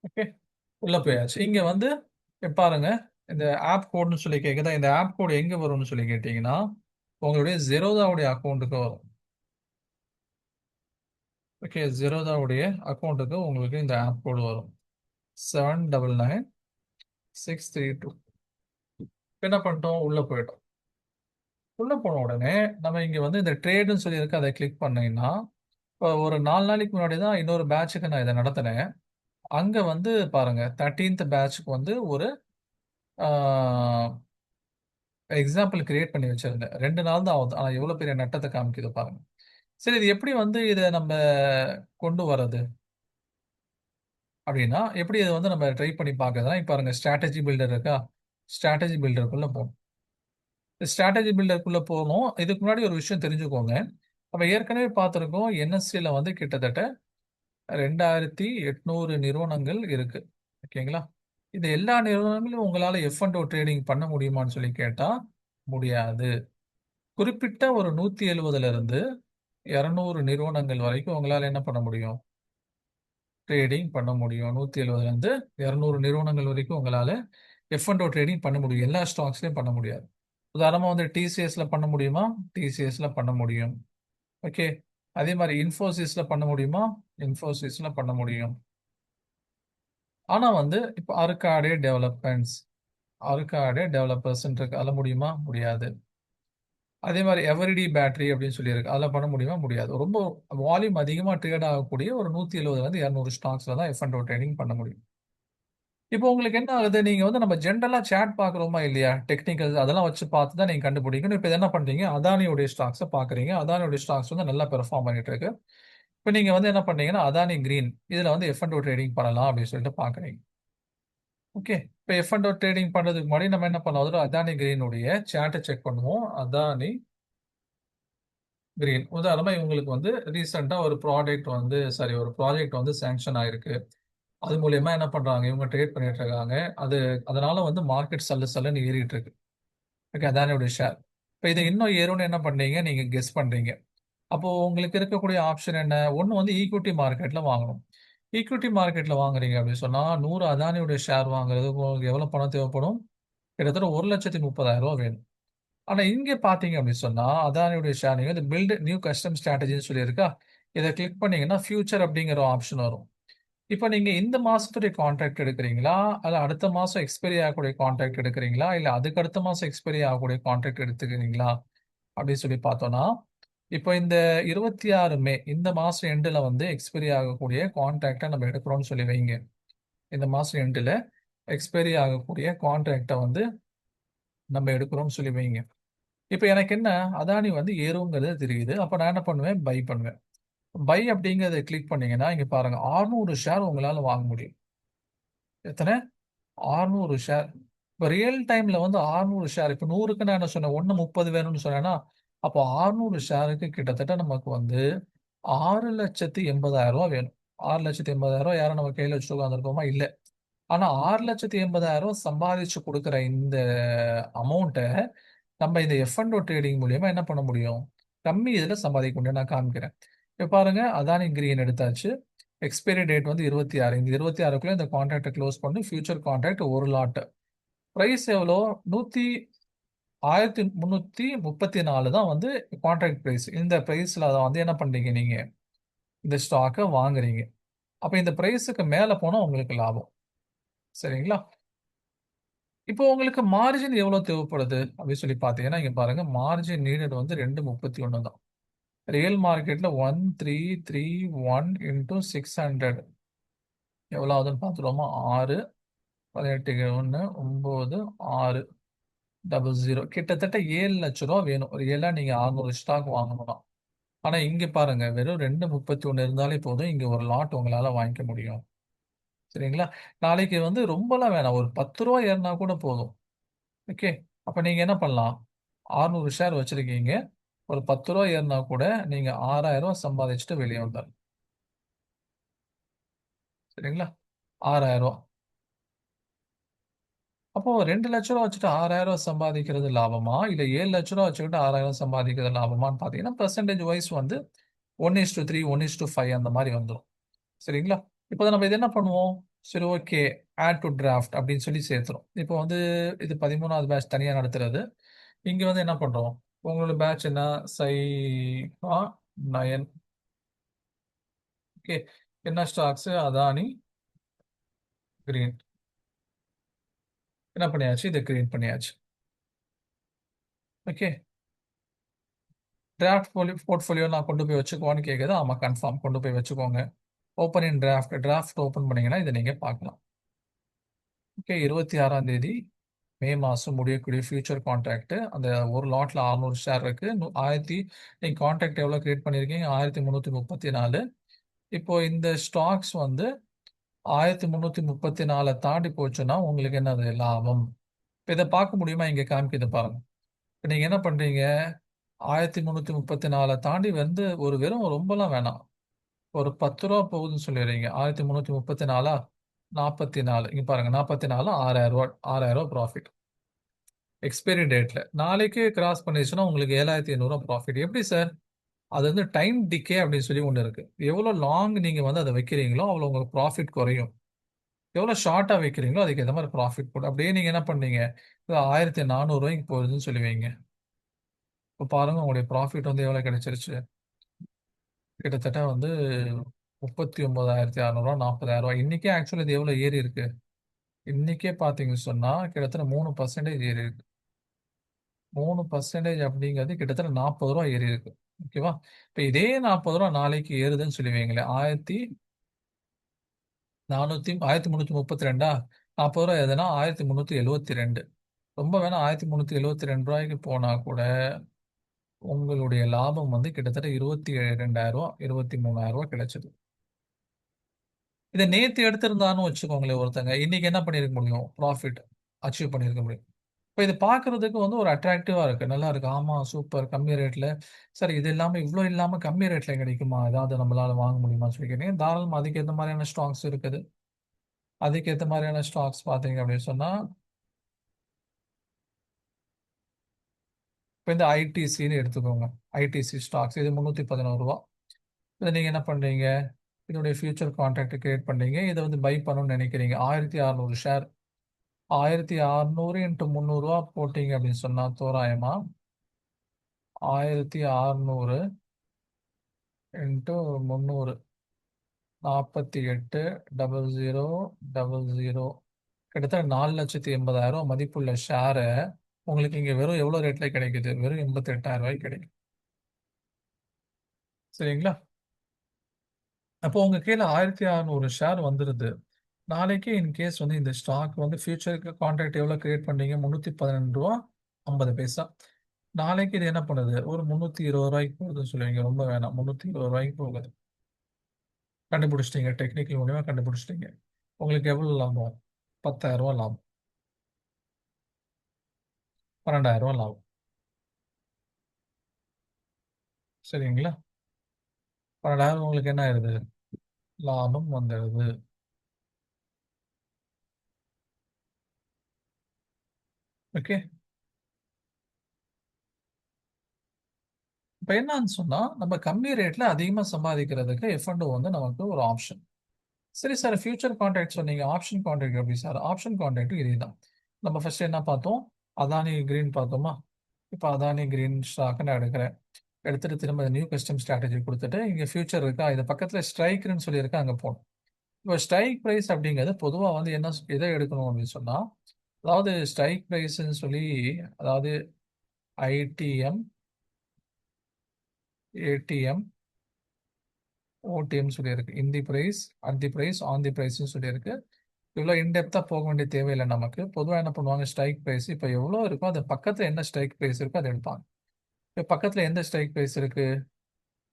ஓகே, உள்ள போயாச்சு. இங்க வந்து பாருங்க, இந்த ஆப் கோட்னு சொல்லி கேக்குதா? இந்த ஆப் கோட் எங்க வரும்னு சொல்லி கேட்டீங்கன்னா, உங்களுடைய ஜெரோதாவுடைய அக்கௌண்ட்டுக்கு வரும். ஓகே, ஜெரோதாவுடைய அக்கௌண்ட்டுக்கு உங்களுக்கு இந்த ஆப் கோடு வரும். 799632. என்ன பண்ணிட்டோம்? உள்ள போயிட்டோம். உள்ள போன உடனே நம்ம இங்க வந்து இந்த ட்ரேடுன்னு சொல்லி இருக்கு, அதை கிளிக் பண்ணீங்கன்னா, இப்போ ஒரு 4 நாளைக்கு முன்னாடி தான் இன்னொரு பேட்சுக்கு நான் இதை நடத்தினேன். அங்க வந்து பாருங்க, 13th பேட்சுக்கு வந்து ஒரு எக்ஸாம்பிள் கிரியேட் பண்ணி வச்சிருந்தேன். 2 நாள் தான் ஆகுது, ஆனா எவ்வளவு பெரிய நட்டத்தை காமிக்குது பாருங்க. சரி, இது எப்படி வந்து இதை நம்ம கொண்டு வர்றது அப்படின்னா, எப்படி இதை வந்து நம்ம ட்ரை பண்ணி பார்க்கறதுனா, இப்போ பாருங்க, ஸ்ட்ராட்டஜி பில்டர் இருக்கா? ஸ்ட்ராட்டஜி பில்டருக்குள்ள போகணும். ஸ்ட்ராட்டஜி பில்டருக்குள்ள போகணும். இதுக்கு முன்னாடி ஒரு விஷயம் தெரிஞ்சுக்கோங்க. நம்ம ஏற்கனவே பார்த்துருக்கோம், என்எஸ்சியில் வந்து கிட்டத்தட்ட 2800 நிறுவனங்கள் இருக்கு. ஓகேங்களா? இது எல்லா நிறுவனங்களும் உங்களால எஃப் அண்ட் ஓ ட்ரேடிங் பண்ண முடியுமான்னு சொல்லி கேட்டா முடியாது. குறிப்பிட்ட ஒரு 170ல இருந்து 200 நிறுவனங்கள் வரைக்கும் உங்களால என்ன பண்ண முடியும்? ட்ரேடிங் பண்ண முடியும். 170ல இருந்து 200 நிறுவனங்கள் வரைக்கும் உங்களால எஃப் அண்ட் ஓ ட்ரேடிங் பண்ண முடியும். எல்லா ஸ்டாக்ஸ்லயும் பண்ண முடியாது. உதாரணமா வந்து டிசிஎஸ்ல பண்ண முடியுமா? டிசிஎஸ்ல பண்ண முடியும். ஓகே. அதே மாதிரி இன்ஃபோசிஸ்ல பண்ண முடியுமா? இன்ஃபோசிஸ்ல பண்ண முடியும். ஆனா வந்து இப்போ அர்காடே டெவலப்பர்ஸ் இருக்கு, அதில் முடியுமா? முடியாது. அதே மாதிரி எவரிடி பேட்டரி அப்படின்னு சொல்லியிருக்கு, அதில் பண்ண முடியுமா? முடியாது. ரொம்ப வால்யூம் அதிகமாக ட்ரேட் ஆகக்கூடிய ஒரு 170லேருந்து 200 ஸ்டாக்ஸ்ல தான் எஃப் அண்ட் ஓ ட்ரேடிங் பண்ண முடியும். இப்போ உங்களுக்கு என்ன ஆகுது? நீங்க வந்து நம்ம ஜென்ரலா சேட் பார்க்குறோமா இல்லையா? டெக்னிக்கல் அதெல்லாம் வச்சு பார்த்து தான் நீங்க கண்டுபிடிக்கணும். இப்போ என்ன பண்றீங்க? அதானியுடைய ஸ்டாக்ஸை பார்க்குறீங்க. அதானியுடைய ஸ்டாக்ஸ் வந்து நல்லா பெர்ஃபார்ம் பண்ணிட்டு இருக்கு. இப்போ நீங்க வந்து என்ன பண்ணீங்கன்னா, அதானி கிரீன் இதுல வந்து எஃப் அண்ட் ஓ ட்ரேடிங் பண்ணலாம் அப்படின்னு சொல்லிட்டு பார்க்குறீங்க. ஓகே. இப்போ எஃப் அண்ட் ஓ ட்ரேடிங் பண்றதுக்கு முன்னாடி நம்ம என்ன பண்ணோம்? அதானி கிரீனுடைய சேட்டை செக் பண்ணுவோம். அதானி கிரீன் உதாரணமா இவங்களுக்கு வந்து ரீசெண்டா ஒரு ப்ராஜெக்ட் வந்து சாங்ஷன் ஆயிருக்கு. அது மூலியமா என்ன பண்றாங்க? இவங்க ட்ரேட் பண்ணிட்டு இருக்காங்க. அது அதனால வந்து மார்க்கெட் சல்லு சல்லுன்னு ஏறிட்டு இருக்கு. ஓகே, அதானியோட ஷேர். இப்போ இதை இன்னும் ஏறும்னு என்ன பண்றீங்க? நீங்க கெஸ் பண்றீங்க. அப்போ உங்களுக்கு இருக்கக்கூடிய ஆப்ஷன் என்ன? ஒன்னு வந்து ஈக்விட்டி மார்க்கெட்ல வாங்கணும். ஈக்விட்டி மார்க்கெட்ல வாங்குறீங்க அப்படின்னு சொன்னா 100 அதானியோட ஷேர் வாங்குறதுக்கு உங்களுக்கு எவ்வளவு பணம் தேவைப்படும்? கிட்டத்தட்ட 1,30,000 வேணும். ஆனா இங்க பாத்தீங்க அப்படின்னு சொன்னா அதானியுடைய ஷேர் நீங்க இந்த பில்ட் நியூ கஸ்டம் ஸ்ட்ராட்டஜின்னு சொல்லி இருக்கா, இதை கிளிக் பண்ணீங்கன்னா ஃபியூச்சர் அப்படிங்கிற ஆப்ஷன் வரும். இப்போ நீங்க இந்த மாசத்துடைய கான்ட்ராக்ட் எடுக்கிறீங்களா, அல்ல அடுத்த மாசம் எக்ஸ்பைரி ஆகக்கூடிய கான்ட்ராக்ட் எடுக்கிறீங்களா, இல்ல அதுக்கு அடுத்த மாசம் எக்ஸ்பைரி ஆகக்கூடிய கான்ட்ராக்ட் எடுத்துக்கிறீங்களா அப்படின்னு சொல்லி பார்த்தோம்னா, இப்போ இந்த 26 மே இந்த மாசம் எண்டுல வந்து எக்ஸ்பைரி ஆகக்கூடிய கான்ட்ராக்டை நம்ம எடுக்கிறோம்னு சொல்லி வைங்க. இந்த மாசம் எண்டுல எக்ஸ்பைரி ஆகக்கூடிய கான்ட்ராக்டை வந்து நம்ம எடுக்கிறோம்னு சொல்லி வைங்க. இப்போ எனக்கு என்ன, அதானி வந்து ஏறுங்கிறது தெரியுது. அப்ப நான் என்ன பண்ணுவேன்? பை பண்ணுவேன். பை அப்படிங்கறத கிளிக் பண்ணீங்கன்னா இங்க பாருங்க, 600 ஷேர் உங்களால வாங்க முடியும். எத்தனை? 600 ஷேர். இப்போ ரியல் டைம்ல வந்து 600 ஷேர், இப்போ 100க்கு நான் என்ன சொன்னேன்? 1.30 வேணும்னு சொன்னேன்னா, அப்போ 600 ஷேருக்கு கிட்டத்தட்ட நமக்கு வந்து 6,80,000 வேணும். 6,80,000 யாரும் நம்ம கையில வச்சுட்டு உட்காந்துருக்கோமா? இல்ல. ஆனா 6,80,000 சம்பாதிச்சு குடுக்குற இந்த அமௌண்ட்ட நம்ம இந்த எஃப் அண்ட் ஓ ட்ரேடிங் மூலியமா என்ன பண்ண முடியும்? கம்மி இதுல சம்பாதிக்க முடியும். நான் காமிக்கிறேன். இப்ப பாருங்க, அதானி கிரீன் எடுத்தாச்சு. எக்ஸ்பைரி டேட் வந்து 26. இந்த 26க்குள்ள இந்த கான்ட்ராக்ட்ட குளோஸ் பண்ணி ஃபியூச்சர் கான்ட்ராக்ட் 1 லாட். பிரைஸ் எவ்வளோ? 1334 தான் வந்து கான்ட்ராக்ட் பிரைஸ். இந்த பிரைஸ்ல அத வந்து என்ன பண்றீங்க நீங்க? இந்த ஸ்டாக்க வாங்குறீங்க. அப்ப இந்த பிரைஸ்க்கு மேல போனா உங்களுக்கு லாபம். சரிங்களா? இப்போ உங்களுக்கு மார்ஜின் எவ்வளோ தேவைப்படுது? அப்படின்னு சொல்லி பார்த்தீங்கன்னா, இங்க பாருங்க மார்ஜின் நீடட் வந்து 2.31 தான். ரியல் மார்க்கெட்ல 1331 இன்டூ 600 எவ்வளோ ஆகுதுன்னு பார்த்துருவோமா? 6, 18, 1, 9, 6, 00 கிட்டத்தட்ட 7 லட்ச ரூபா வேணும். ரியலா நீங்க 600 ஸ்டாக் வாங்கணும்னா. ஆனா இங்க பாருங்க, வெறும் 2.31 இருந்தாலே போதும். இங்க ஒரு லாட் உங்களால வாங்கிக்க முடியும். சரிங்களா? நாளைக்கு வந்து ரொம்பலாம் வேணாம். ஒரு ரூ. 10 ஏறுனா கூட போதும். ஓகே. அப்ப நீங்க என்ன பண்ணலாம்? 600 ஷேர் வச்சிருக்கீங்க. ஒரு ரூ. 10 ஏறுனா கூட நீங்க ரூ. 6,000 சம்பாதிச்சுட்டு வெளிய வந்துரலாம். சரிங்களா? ரூ. 6,000. அப்போ ரூ. 2,00,000 வச்சுட்டு ரூ. 6,000 சம்பாதிக்கிறது லாபமா? இல்ல ரூ. 7,00,000 வச்சுக்கிட்டு 6,000 சம்பாதிக்கிறது லாபமான்னு பார்த்தீங்கன்னா, பெர்சன்டேஜ் வைஸ் வந்து 1:3, 1:5 அந்த மாரி வந்துரும். சரிங்களா? இப்ப நம்ம இது என்ன பண்ணுவோம்? சரி, ஓகே. ஆட் டூ டிராஃப்ட் அப்படின்னு சொல்லி சேர்த்துறோம். இப்போ வந்து இது 13வது பேட்ச் தனியா நடத்துறது. இங்க வந்து என்ன பண்றோம்? உங்களோட பேட்ச் என்ன? சைபா 9. ஓகே. என்ன ஸ்டாக்ஸ்? அதானி கிரீன். என்ன பண்ணியாச்சு? இத கிரியேட் பண்ணியாச்சு. ஓகே. டிராஃப்ட் போர்ட்ஃபோலியோ நான் கொண்டு போய் வச்சுக்குவான்னு கேட்குது. ஆமா, கன்ஃபார்ம் கொண்டு போய் வச்சுக்கோங்க. Open in draft. Draft open பண்ணீங்கன்னா இத நீங்க பார்க்கலாம். ஓகே. 26ஆம் தேதி மே மாசம் முடியக்கூடிய ஃபியூச்சர் கான்ட்ராக்ட். அந்த ஒரு லாட்ல 600 ஷேர் இருக்கு. 1000 நீங்க கான்ட்ராக்ட் எவ்வளோ கிரியேட் பண்ணியிருக்கீங்க? 1334. இப்போ இந்த ஸ்டாக்ஸ் வந்து 1334 தாண்டி போச்சுன்னா உங்களுக்கு என்னது லாபம்? இப்ப இத பார்க்க முடியுமா? இங்க காமிக்குது பாருங்க. இப்ப நீங்க என்ன பண்றீங்க? 1334 தாண்டி வந்து ஒரு வெறும் ரொம்பலாம் வேணாம். ஒரு ரூ. 10 போகுதுன்னு சொல்லிடுறீங்க. 1334 44. இங்க பாருங்க, 44 ரூ. 6,000 ப்ராஃபிட். எக்ஸ்பைரி டேட்ல. நாளைக்கு கிராஸ் பண்ணிடுச்சுன்னா உங்களுக்கு 7,500 ப்ராஃபிட். எப்படி சார்? அது வந்து டைம் டிகே அப்படின்னு சொல்லி ஒண்ணு இருக்கு. எவ்வளோ லாங் நீங்க வந்து அத வைக்கிறீங்களோ, அவ்வளோ உங்களுக்கு ப்ராஃபிட் குறையும். எவ்வளோ ஷார்ட்டா வைக்கிறீங்களோ, அதுக்கு ஏத்த மாரி ப்ராஃபிட் கூடும். அப்படியே நீங்க என்ன பண்ணீங்க? இது ரூ. 1,400 போகுதுன்னு சொல்லி வைங்க. இப்ப பாருங்க, உங்களுடைய ப்ராஃபிட் வந்து எவ்வளோ கிடைச்சிருச்சு? கிட்டத்தட்ட வந்து 39,600 40,000. இன்னைக்கே ஆக்சுவலி இது எவ்வளோ ஏறி இருக்கு? இன்னைக்கே பார்த்தீங்கன்னு சொன்னா கிட்டத்தட்ட 3% ஏறி இருக்கு. 3% அப்படிங்கிறது கிட்டத்தட்ட ரூ. 40 ஏறி இருக்கு. ஓகேவா? இப்ப இதே ரூ. 40 நாளைக்கு ஏறுதுன்னு சொல்லி வைங்களேன். 1332 ரூ. 40 ஏறுதுன்னா 1372. ரொம்ப வேணா ரூ. 1372 போனா கூட உங்களுடைய லாபம் வந்து கிட்டத்தட்ட ரூ. 22,000 23,000 கிடைச்சது. இத நேத்து எடுத்திருந்தான்னு வச்சுக்கோங்களேன் ஒருத்தங்க. இன்னைக்கு என்ன பண்ணியிருக்க முடியும்? ப்ராஃபிட் அச்சீவ் பண்ணியிருக்க முடியும். இப்ப இது பார்க்கறதுக்கு வந்து ஒரு அட்ராக்டிவா இருக்கு. நல்லா இருக்கு. ஆமா, சூப்பர். கம்மி ரேட்ல. சரி, இது இல்லாம இவ்ளோ இல்லாம கம்மி ரேட்ல கிடைக்குமா? ஏதாவது நம்மளால வாங்க முடியுமான்னு சொல்லி கேட்டீங்க. தாராளமா அதுக்கேத்த மாரியான ஸ்டாக்ஸ் இருக்குது. அதுக்கேத்த மாரியான ஸ்டாக்ஸ் பார்த்தீங்க அப்படின்னு சொன்னா, இப்ப இந்த ஐடிசின்னு எடுத்துக்கோங்க. ஐடிசி ஸ்டாக்ஸ் இது ரூ. 311. இத நீங்க என்ன பண்றீங்க? இதனுடைய ஃபியூச்சர் கான்ட்ராக்ட் கிரியேட் பண்றீங்க. இத வந்து பை பண்ணணும்னு நினைக்கிறீங்க. 1600 ஷேர். 1600 இன்டு ரூ. 300 போட்டீங்க அப்படின்னு சொன்னா தோராயமா 1600 இன்டு 300 48 00 00 கிட்டத்தட்ட 4,80,000 மதிப்புள்ள ஷேரை உங்களுக்கு இங்க வெறும் எவ்வளவு ரேட்ல கிடைக்குது? வெறும் 88,000 கிடைக்கும். சரிங்களா? அப்போ உங்க கீழே 1600 ஷேர் வந்துருது. நாளைக்கு இன்கேஸ் வந்து இந்த ஸ்டாக் வந்து ஃபியூச்சருக்கு கான்ட்ராக்ட் எவ்வளோ கிரியேட் பண்ணீங்க? ரூ. 312.50. நாளைக்கு இது என்ன பண்ணுது? ஒரு ரூ. 320 போகுதுன்னு சொல்லுவீங்க. ரொம்ப வேணாம். ரூ. 320 போகுது. கண்டுபிடிச்சிட்டீங்க. டெக்னிக்கல் மூலியமா கண்டுபிடிச்சிட்டீங்க. உங்களுக்கு எவ்வளவு லாபம்? ரூ. 10,000 லாபம். ரூ. 12,000 லாபம். சரிங்களா? 12,000 உங்களுக்கு என்ன ஆயிருது? லாபம் வந்துடுது. ஓகே. இப்ப என்னன்னு சொன்னா, நம்ம கம்மி ரேட்ல அதிகமா சம்பாதிக்கிறதுக்கு F&O வந்து நமக்கு ஒரு ஆப்ஷன். சரி சார், ஃபியூச்சர் கான்ட்ராக்ட் சொன்னீங்க. ஆப்ஷன் கான்ட்ராக்ட் எப்படி சார்? ஆப்ஷன் கான்ட்ராக்ட்டும் இதேதான். நம்ம ஃபர்ஸ்ட் என்ன பார்த்தோம்? அதானி கிரீன் பார்த்தோமா? இப்ப அதானி கிரீன் ஸ்டாக் நான் எடுக்கிறேன். எடுத்துட்டு திரும்ப நியூ கஸ்டம் ஸ்ட்ராட்டஜி கொடுத்துட்டு இங்க ஃபியூச்சர் இருக்கா? இது பக்கத்துல ஸ்ட்ரைக்னு சொல்லியிருக்கா, அங்க போகணும். இப்போ ஸ்ட்ரைக் பிரைஸ் அப்படிங்கிறது பொதுவா வந்து என்ன எதை எடுக்கணும் அப்படின்னு சொன்னா, அதாவது ஸ்ட்ரைக் பிரைஸ்ன்னு சொல்லி, அதாவது ஐடிஎம், ஏடிஎம், ஓடிஎம் சொல்லியிருக்கு. In the price, at the price, on the பிரைஸ்னு சொல்லியிருக்கு. இவ்வளோ இன்டெப்தா போக வேண்டிய தேவையில்லை நமக்கு. பொதுவாக என்ன பண்ணுவாங்க, ஸ்ட்ரைக் பிரைஸ் இப்போ எவ்வளோ இருக்கோ அது பக்கத்துல என்ன ஸ்ட்ரைக் பிரைஸ் இருக்கோ அதை எடுப்பாங்க. இப்போ பக்கத்துல எந்த ஸ்ட்ரைக் பிரைஸ் இருக்கு?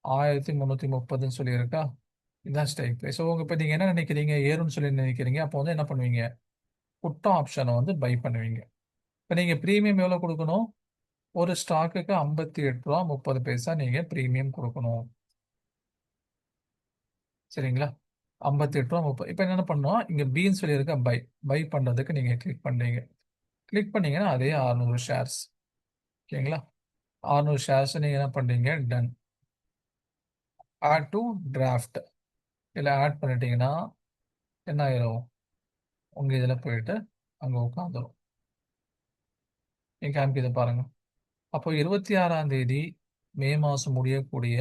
1330ன்னு சொல்லியிருக்கா, இதுதான் ஸ்ட்ரைக் பிரைஸ். ஸோ உங்க இப்போ நீங்க என்ன நினைக்கிறீங்க, ஏறும்னு சொல்லி நினைக்கிறீங்க. அப்போ வந்து என்ன பண்ணுவீங்க, புட் ஆப்ஷனை வந்து பை பண்ணுவீங்க. இப்போ நீங்க ப்ரீமியம் எவ்வளோ கொடுக்கணும்? ஒரு ஸ்டாக்குக்கு 58 ரூபா 30 பைசா நீங்க ப்ரீமியம் கொடுக்கணும். சரிங்களா? 58 ரூபா 30. இப்போ என்ன பண்ணணும், இங்க பின்னு சொல்லியிருக்க பை. பை பண்றதுக்கு நீங்க கிளிக் பண்றீங்க. கிளிக் பண்ணீங்கன்னா அதே 600 ஷேர்ஸ். ஓகேங்களா? 600 ஷேர்ஸ் நீங்க என்ன பண்றீங்க, டன். Add to draft. இதில் ஆட் பண்ணிட்டீங்கன்னா என்ன ஆயிரும், உங்க இதில் போயிட்டு அங்கே உட்காந்துரும். நீங்க காமிக்கிறத பாருங்க. அப்போ 26ஆம் தேதி மே மாசம் முடியக்கூடிய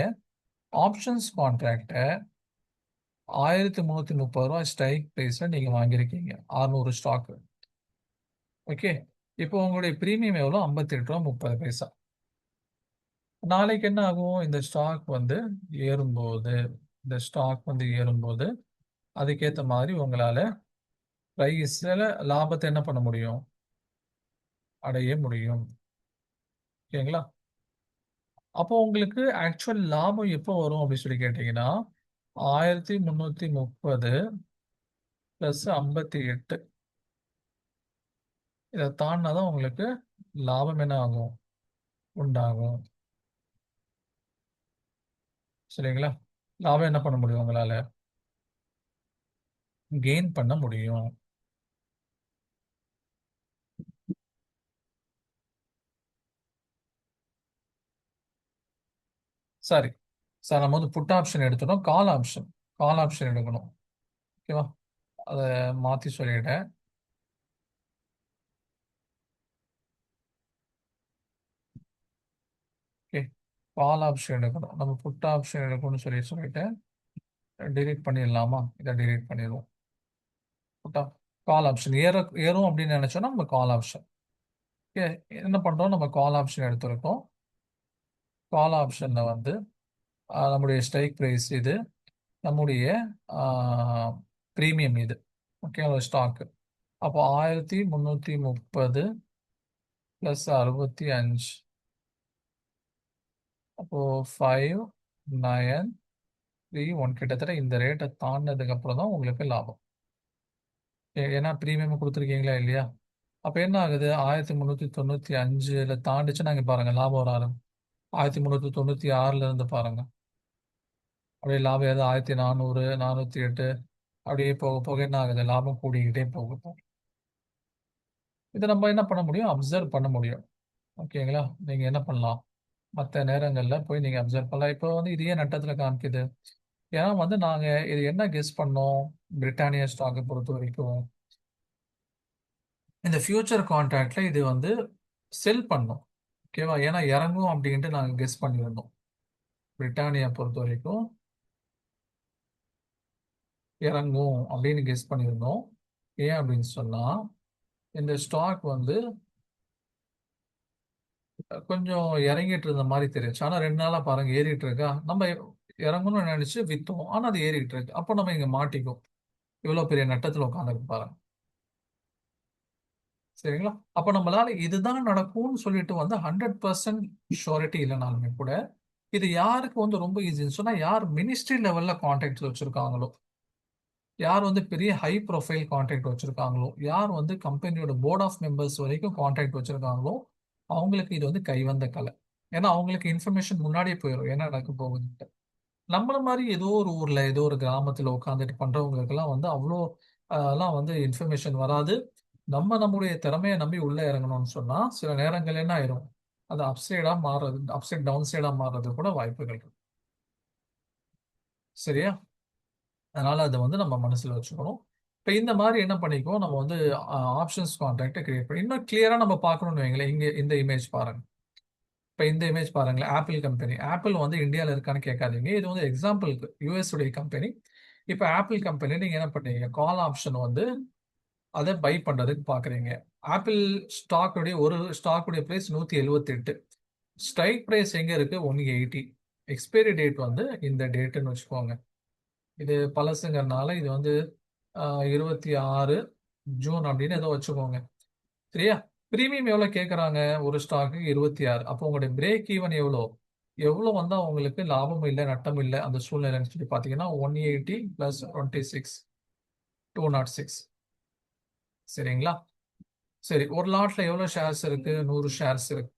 ஆப்ஷன்ஸ் கான்ட்ராக்டை 1330 ரூபா ஸ்ட்ரைக் பிரைஸ்ல நீங்க வாங்கியிருக்கீங்க, 600 ஸ்டாக். ஓகே. இப்போ உங்களுடைய பிரீமியம் எவ்வளோ? 58 ரூபா 30 பைசா. நாளைக்கு என்ன ஆகும், இந்த ஸ்டாக் வந்து ஏறும்போது, இந்த ஸ்டாக் வந்து ஏறும்போது அதுக்கேற்ற மாதிரி உங்களால பிரைஸ்ல லாபத்தை என்ன பண்ண முடியும், அடைய முடியும். ஓகேங்களா? அப்போ உங்களுக்கு ஆக்சுவல் லாபம் எப்போ வரும் அப்படின்னு சொல்லி கேட்டீங்கன்னா, 1330 பிளஸ் 58 இதை தாண்டினாதான் உங்களுக்கு லாபம் என்ன ஆகும், உண்டாகும். சரிங்களா? லாபம் என்ன பண்ண முடியும் உங்களால, கெயின் பண்ண முடியும். சரி சார், நம்ம வந்து புட் ஆப்ஷன் எடுத்துட்டோம். கால் ஆப்ஷன், கால் ஆப்ஷன் எடுக்கணும். ஓகேவா? அதை மாத்தி சொல்லிட்டேன். ஓகே. கால் ஆப்ஷன் எடுக்கணும். நம்ம புட் ஆப்ஷன் எடுக்கணும்னு சொல்லிட்டேன். டிலீட் பண்ணிடலாமா? இதை டிலீட் பண்ணிடுவோம். புட்டா கால் ஆப்ஷன் ஏறும் அப்படின்னு நினைச்சோம்னா நம்ம கால் ஆப்ஷன். ஓகே. என்ன பண்றோம், நம்ம கால் ஆப்ஷன் எடுத்திருக்கோம். கால் ஆப்ஷன்ல வந்து நம்முடைய ஸ்ட்ரைக் பிரைஸ் இது, நம்முடைய ப்ரீமியம் இது. ஓகே, ஒரு ஸ்டாக்கு. அப்போ 1330 பிளஸ் 65, அப்போ 5931, கிட்டத்தட்ட இந்த ரேட்டை தாண்டினதுக்கு அப்புறம் தான் உங்களுக்கு லாபம். ஏன்னா ப்ரீமியம் கொடுத்துருக்கீங்களா இல்லையா? அப்போ என்ன ஆகுது, 1395 தாண்டிச்சுன்னா இங்க பாருங்க லாபம் வர ஆரம்பி. 1396 இருந்து பாருங்க அப்படியே லாபம் ஏதாவது 1400 408 அப்படியே போக போக என்ன ஆகுது, லாபம் கூடிக்கிட்டே போகும். இதை நம்ம என்ன பண்ண முடியும், அப்சர்வ் பண்ண முடியும். ஓகேங்களா? நீங்க என்ன பண்ணலாம், மற்ற நேரங்கள்ல போய் நீங்க அப்சர்வ் பண்ணலாம். இப்போ வந்து இது ஏன் நட்டத்துல காமிக்குது, ஏன்னா வந்து நாங்க இது என்ன கெஸ் பண்ணோம், பிரிட்டானியா ஸ்டாக்கை பொறுத்த வரைக்கும் இந்த ஃபியூச்சர் கான்ட்ராக்ட்ல இது வந்து செல் பண்ணோம். ஓகேவா? ஏன்னா இறங்கும் அப்படின்ட்டு நாங்கள் கெஸ் பண்ணியிருந்தோம். பிரிட்டானியா பொறுத்த வரைக்கும் இறங்கும் அப்படின்னு கெஸ் பண்ணியிருந்தோம். ஏன் அப்படின்னு சொன்னா, இந்த ஸ்டாக் வந்து கொஞ்சம் இறங்கிட்டு இருந்த மாதிரி தெரியுது. ஆனா 2 நாளா பாருங்க ஏறிட்டு இருக்கா. நம்ம இறங்கணும்னு நினைச்சு வித்தோம், ஆனா அது ஏறிட்டு இருக்கு. அப்போ நம்ம இங்க மாட்டிக்கும். இவ்வளவு பெரிய நட்டத்துல உட்காந்துருக்கு பாருங்க. சரிங்களா? அப்ப நம்மளால இதுதான் நடக்கும்னு சொல்லிட்டு வந்து 100% ஷூரிட்டி இல்லைனாலுமே கூட, இது யாருக்கு வந்து ரொம்ப ஈஸின்னு சொன்னா, யார் மினிஸ்ட்ரி லெவல்ல கான்டாக்ட் வச்சிருக்காங்களோ, யார் வந்து பெரிய ஹை ப்ரொஃபைல் கான்டாக்ட் வச்சிருக்காங்களோ, யார் வந்து கம்பெனியோட போர்ட் ஆஃப் மெம்பர்ஸ் வரைக்கும் கான்டாக்ட் வச்சிருக்காங்களோ, அவங்களுக்கு இது வந்து கைவந்த கலை. ஏன்னா அவங்களுக்கு இன்ஃபர்மேஷன் முன்னாடியே போயிடும் என்ன நடக்க போகுதுன்ட்டு. நம்மள மாதிரி ஏதோ ஒரு ஊர்ல ஏதோ ஒரு கிராமத்துல உட்காந்துட்டு பண்றவங்களுக்கெல்லாம் வந்து அவ்வளோ எல்லாம் வந்து இன்ஃபர்மேஷன் வராது. நம்மளுடைய திறமையை நம்பி உள்ள இறங்கணும்னு சொன்னா சில நேரங்கள் என்ன ஆயிரும், அது அப்சைடா மாறுறது, அப்சைட் டவுன் சைடா மாறுறது கூட வாய்ப்புகள் இருக்கு. சரியா? அதனால அதை வந்து நம்ம மனசுல வச்சுக்கணும். இப்போ இந்த மாதிரி என்ன பண்ணிக்குவோம், நம்ம வந்து ஆப்ஷன்ஸ் கான்ட்ராக்டை கிரியேட் பண்ணி இன்னும் கிளியரா நம்ம பார்க்கணும்னு வைங்களேன். இங்க இந்த இமேஜ் பாருங்க. இப்போ இந்த இமேஜ் பாருங்களேன். Apple company. ஆப்பிள் வந்து இந்தியாவில் இருக்கான்னு கேட்காதீங்க. இது வந்து எக்ஸாம்பிளுக்கு யூஎஸ் உடைய கம்பெனி. இப்போ ஆப்பிள் கம்பெனி நீங்க என்ன பண்றீங்க, கால் ஆப்ஷன் வந்து அதை பை பண்றதுக்கு பாக்குறீங்க. ஆப்பிள் ஸ்டாக் உடைய ஒரு ஸ்டாக் உடைய பிரைஸ் 178. ஸ்ட்ரைக் பிரைஸ் எங்க இருக்கு, 180. எக்ஸ்பைரி டேட் வந்து இந்த டேட்னு வச்சுக்கோங்க. இது பழசுங்கிறனால இது வந்து 26 ஜூன் அப்படின்னு ஏதோ வச்சுக்கோங்க. சரியா? பிரீமியம் எவ்வளவு கேட்கறாங்க, ஒரு ஸ்டாக்கு 26. அப்போ உங்களுடைய பிரேக் ஈவன் எவ்வளோ, எவ்வளவு வந்தா உங்களுக்கு லாபம் இல்லை நட்டம் இல்லை அந்த சூழ்நிலைன்னு சொல்லி பாத்தீங்கன்னா 180 பிளஸ் 26, 206. சரிங்களா? சரி, ஒரு லாட்ல எவ்வளவு ஷேர்ஸ் இருக்கு, 100 ஷேர்ஸ் இருக்கு.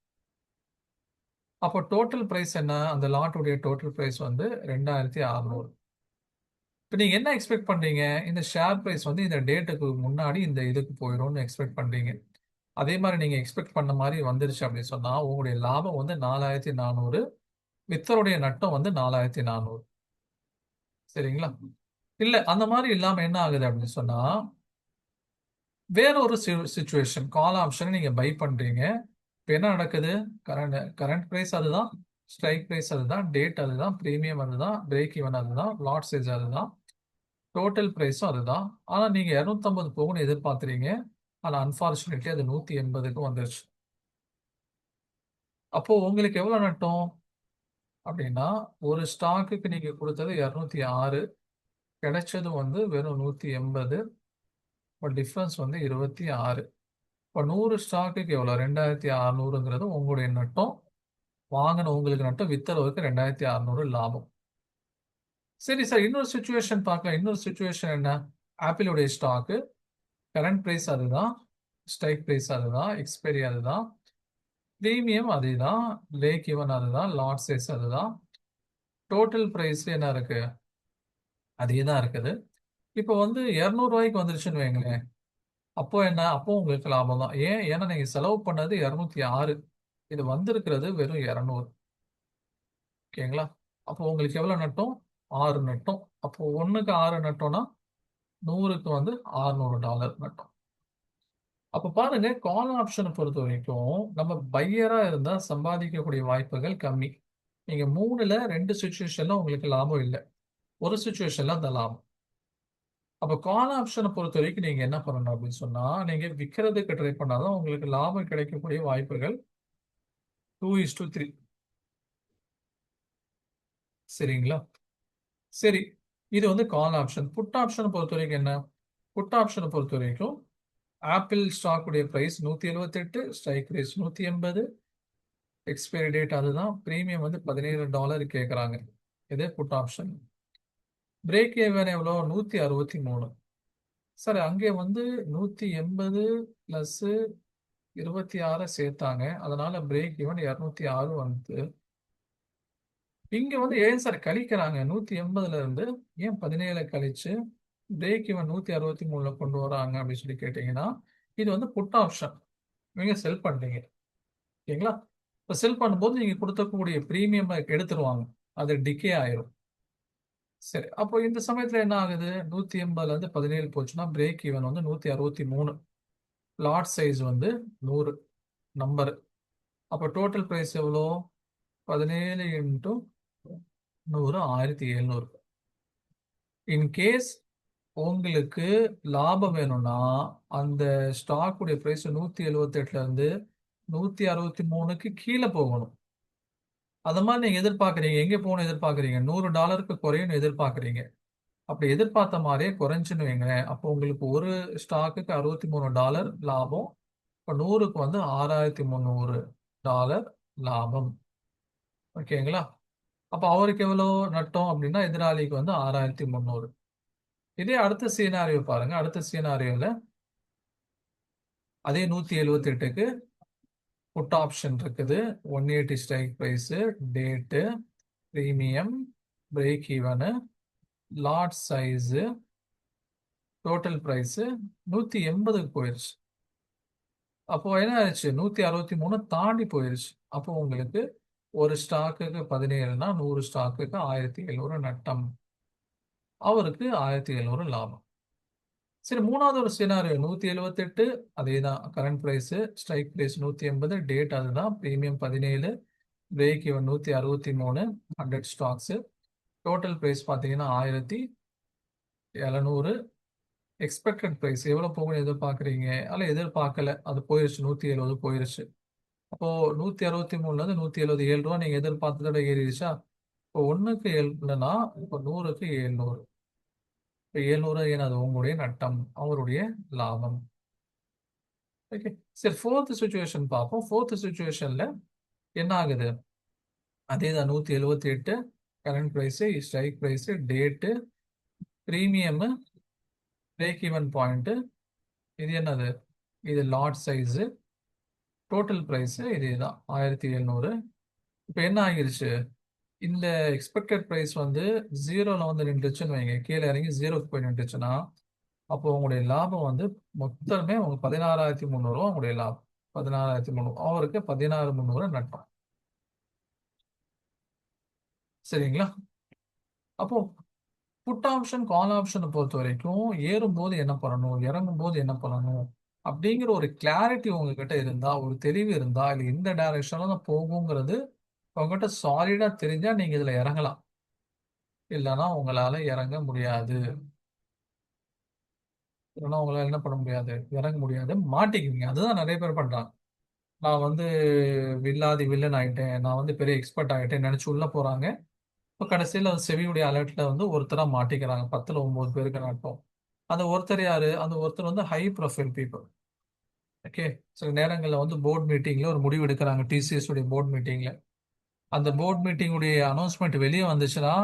அப்போ டோட்டல் பிரைஸ் என்ன, அந்த லாட்டுடைய டோட்டல் பிரைஸ் வந்து 2600. இப்போ நீங்க என்ன எக்ஸ்பெக்ட் பண்றீங்க, இந்த ஷேர் பிரைஸ் வந்து இந்த டேட்டுக்கு முன்னாடி இந்த இதுக்கு போயிடும்னு எக்ஸ்பெக்ட் பண்றீங்க. அதே மாதிரி நீங்க எக்ஸ்பெக்ட் பண்ண மாதிரி வந்துருச்சு அப்படின்னு சொன்னா உங்களுடைய லாபம் வந்து 4400, வித்தருடைய நட்டம் வந்து 4400. சரிங்களா? இல்ல அந்த மாதிரி இல்லாம என்ன ஆகுது அப்படின்னு சொன்னா, வேற ஒரு சுச்சுவேஷன், கால் ஆப்ஷன் நீங்க பை பண்றீங்க. இப்போ என்ன நடக்குது, கரண்ட் கரண்ட் பிரைஸ் அதுதான், ஸ்ட்ரைக் பிரைஸ் அதுதான், டேட் அதுதான், பிரீமியம் அதுதான், பிரேக் ஈவன் அதுதான், லாட் சைஸ் அதுதான், டோட்டல் பிரைஸும் அதுதான். ஆனா நீங்க 250 போகும்னு எதிர்பார்க்குறீங்க. ஆனா அன்பார்ச்சுனேட்லி அது 180க்கு வந்துருச்சு. அப்போ உங்களுக்கு எவ்வளவு நட்டம் அப்படின்னா, ஒரு ஸ்டாக்குக்கு நீங்க கொடுத்தது 206, கிடைச்சது வந்து வெறும் 180. இப்போ டிஃபரன்ஸ் வந்து 26. இப்போ 100 ஸ்டாக்குக்கு எவ்வளோ, 2600ங்கிறது உங்களுடைய நட்டம். வாங்கின உங்களுக்கு நட்டம், வித்தளவுக்கு 2600 லாபம். சரி சார், இன்னொரு சுச்சுவேஷன் பார்க்கலாம். இன்னொரு சுச்சுவேஷன் என்ன, ஆப்பிளுடைய ஸ்டாக்கு கரண்ட் பிரைஸ் அதுதான், ஸ்ட்ரைக் பிரைஸ் அதுதான், எக்ஸ்பைரி அதுதான், பிரீமியம் அதுதான், பிரேக் ஈவன் அதுதான், லாட் சைஸ் அதுதான், டோட்டல் பிரைஸ் என்ன இருக்கு, அதே தான் இருக்குது. இப்போ வந்து 200 வந்துருச்சுன்னு வைங்களேன். அப்போ என்ன, அப்போ உங்களுக்கு லாபம் தான். ஏன், ஏன்னா நீங்க செலவு பண்ணது 206, இது வந்திருக்கிறது வெறும் 200. ஓகேங்களா? அப்போ உங்களுக்கு எவ்வளவு நட்டம், 6 நட்டம். அப்போ 1க்கு 6 நட்டம்னா 100க்கு வந்து $600 நட்டம். அப்ப பாருங்க, கால் ஆப்ஷனை பொறுத்த வரைக்கும் நம்ம பையரா இருந்தா சம்பாதிக்கக்கூடிய வாய்ப்புகள் கம்மி. நீங்க 3ல 2 சுச்சுவேஷன்ல உங்களுக்கு லாபம் இல்லை, ஒரு சுச்சுவேஷன்ல அந்த லாபம். அப்ப கால் ஆப்ஷனை பொறுத்த வரைக்கும் நீங்க என்ன பண்ணணும் அப்படின்னு சொன்னா, நீங்க விற்கிறதுக்கு ட்ரை பண்ணாதான் உங்களுக்கு லாபம் கிடைக்கக்கூடிய வாய்ப்புகள் 2:3. சரிங்களா? சரி, இது வந்து கால் ஆப்ஷன். புட் ஆப்ஷனை பொறுத்த வரைக்கும் என்ன, புட் ஆப்ஷனை பொறுத்த வரைக்கும் ஆப்பிள் ஸ்டாக் உடைய price 178, strike price 180, expiry date அதுதான், பிரீமியம் வந்து $17 கேட்குறாங்க. இதே புட் ஆப்ஷன். பிரேக் ஈவன் எவ்வளோ, 163. சார் அங்கே வந்து 180 பிளஸ் 26 சேர்த்தாங்க, அதனால பிரேக் ஈவன் 206 வந்து. இங்க வந்து ஏன் சார் கழிக்கிறாங்க, 180ல இருந்து ஏன் 17 கழிச்சு பிரேக் ஈவன் 163ல கொண்டு வராங்க அப்படின்னு சொல்லி கேட்டீங்கன்னா, இது வந்து புட் ஆப்ஷன், நீங்க செல் பண்றீங்க. ஓகேங்களா? இப்போ செல் பண்ணும்போது நீங்க கொடுக்கக்கூடிய பிரீமியம் எடுத்துருவாங்க, அது டிகே ஆயிரும். சரி, அப்போ இந்த சமயத்துல என்ன ஆகுது, 180ல இருந்து 17 போச்சுன்னா பிரேக் ஈவன் வந்து 163, லாட் சைஸ் வந்து 100 நம்பர். அப்போ டோட்டல் பிரைஸ் எவ்வளோ, 17 இன்ட்டு 100, 1700. இன் கேஸ் உங்களுக்கு லாபம் வேணும்னா அந்த ஸ்டாக் உடைய பிரைஸ் 178ல இருந்து 163க்கு கீழே போகணும். அந்த மாதிரி நீங்க எதிர்பார்க்குறீங்க, எங்க போகணும் எதிர்பார்க்குறீங்க, $100 குறையும்னு எதிர்பார்க்குறீங்க. அப்படி எதிர்பார்த்த மாதிரியே குறைஞ்சுன்னு வைங்களேன், அப்போ உங்களுக்கு ஒரு ஸ்டாக்குக்கு $63 லாபம். இப்போ 100க்கு வந்து $6300 லாபம். ஓகேங்களா? அப்போ அவருக்கு எவ்வளோ நட்டம் அப்படின்னா, எதிராளிக்கு வந்து 6300. இதே அடுத்த சீனாரியோ பாருங்க. அடுத்த சீனாரியோல அதே 178க்கு புட் ஆப்ஷன் இருக்குது, 180 strike price, date, premium, break even, lot size, total price 180க்கு போயிருச்சு. அப்போ என்ன ஆயிடுச்சு? 163 தாண்டி போயிருச்சு. அப்போ உங்களுக்கு ஒரு ஸ்டாக்குக்கு 17னா 100 ஸ்டாக்குக்கு 1700 நட்டம். அவருக்கு 1700 லாபம். சரி, மூணாவது ஒரு சினாரியோ 178, அதேதான் current price, strike price 180, date அதுதான், premium 17, break even 163, 100 stocks, total price பார்த்தீங்கன்னா 1700, எக்ஸ்பெக்டட் பிரைஸ் எவ்வளவு போகும்னு எதிர்பார்க்குறீங்க? அதில் எதிர்பார்க்கல, அது போயிருச்சு, 170 போயிருச்சு. அப்போ 163ல இருந்து 170, 7 ரூபா நீங்க எதிர்பார்த்ததோட ஏறிடுச்சா? இப்போ 1க்கு 7னா இப்போ 100க்கு 700. இப்போ 700 ஏன்னா அது உங்களுடைய நட்டம், அவருடைய லாபம். ஓகே. சரி, ஃபோர்த் சுச்சுவேஷன் பார்ப்போம். ஃபோர்த் சுச்சுவேஷன்ல என்ன ஆகுது? அதேதான் 178 current price, strike price, date, premium, break even point. இது என்னது? இது லாட் சைஸ், டோட்டல் பிரைஸ் இதேதான் 1700. இப்போ என்ன ஆகிருச்சு? இந்த எக்ஸ்பெக்டட் பிரைஸ் வந்து ஜீரோல வந்து நின்றுச்சுன்னு வைங்க, கீழே இறங்கி ஜீரோக்கு போய் நின்றுச்சுன்னா அப்போ உங்களுடைய லாபம் வந்து மொத்தமே உங்க 16,300 உங்களுடைய லாபம். 16,300, அவருக்கு 16,300 நட்டம். சரிங்களா? அப்போ புட் ஆப்ஷன், கால் ஆப்ஷனை பொறுத்த வரைக்கும் ஏறும்போது என்ன பண்ணணும், இறங்கும் போது என்ன பண்ணணும் அப்படிங்கிற ஒரு கிளாரிட்டி உங்ககிட்ட இருந்தா, ஒரு தெளிவு இருந்தா, இல்லை இந்த டைரக்ஷன்ல தான் போகுங்கிறது உங்ககிட்ட சாலிடா தெரிஞ்சா நீங்க இதுல இறங்கலாம். இல்லைன்னா உங்களால இறங்க முடியாது. இல்லைன்னா உங்களால என்ன பண்ண முடியாது? இறங்க முடியாது, மாட்டிக்குவீங்க. அதுதான் நிறைய பேர் பண்றாங்க. நான் வந்து வில்லாதி வில்லன் ஆயிட்டேன், நான் வந்து பெரிய எக்ஸ்பர்ட் ஆயிட்டேன் நினைச்சு உள்ள போறாங்க. இப்போ கடைசியில் செவியுடைய அலர்ட்ல வந்து ஒருத்தரா மாட்டிக்கிறாங்க. 10ல் 9 பேருக்கு நட்டம். அந்த ஒருத்தர் யாரு? அந்த ஒருத்தர் வந்து ஹை ப்ரொஃபைல் பீப்புள். ஓகே. சில நேரங்களில் வந்து போர்ட் மீட்டிங்ல ஒரு முடிவு எடுக்கிறாங்க, டிசிஎஸ் உடைய போர்ட் மீட்டிங்ல. அந்த போர்ட் மீட்டிங் உடைய அனௌன்ஸ்மெண்ட் வெளியே வந்துச்சுன்னா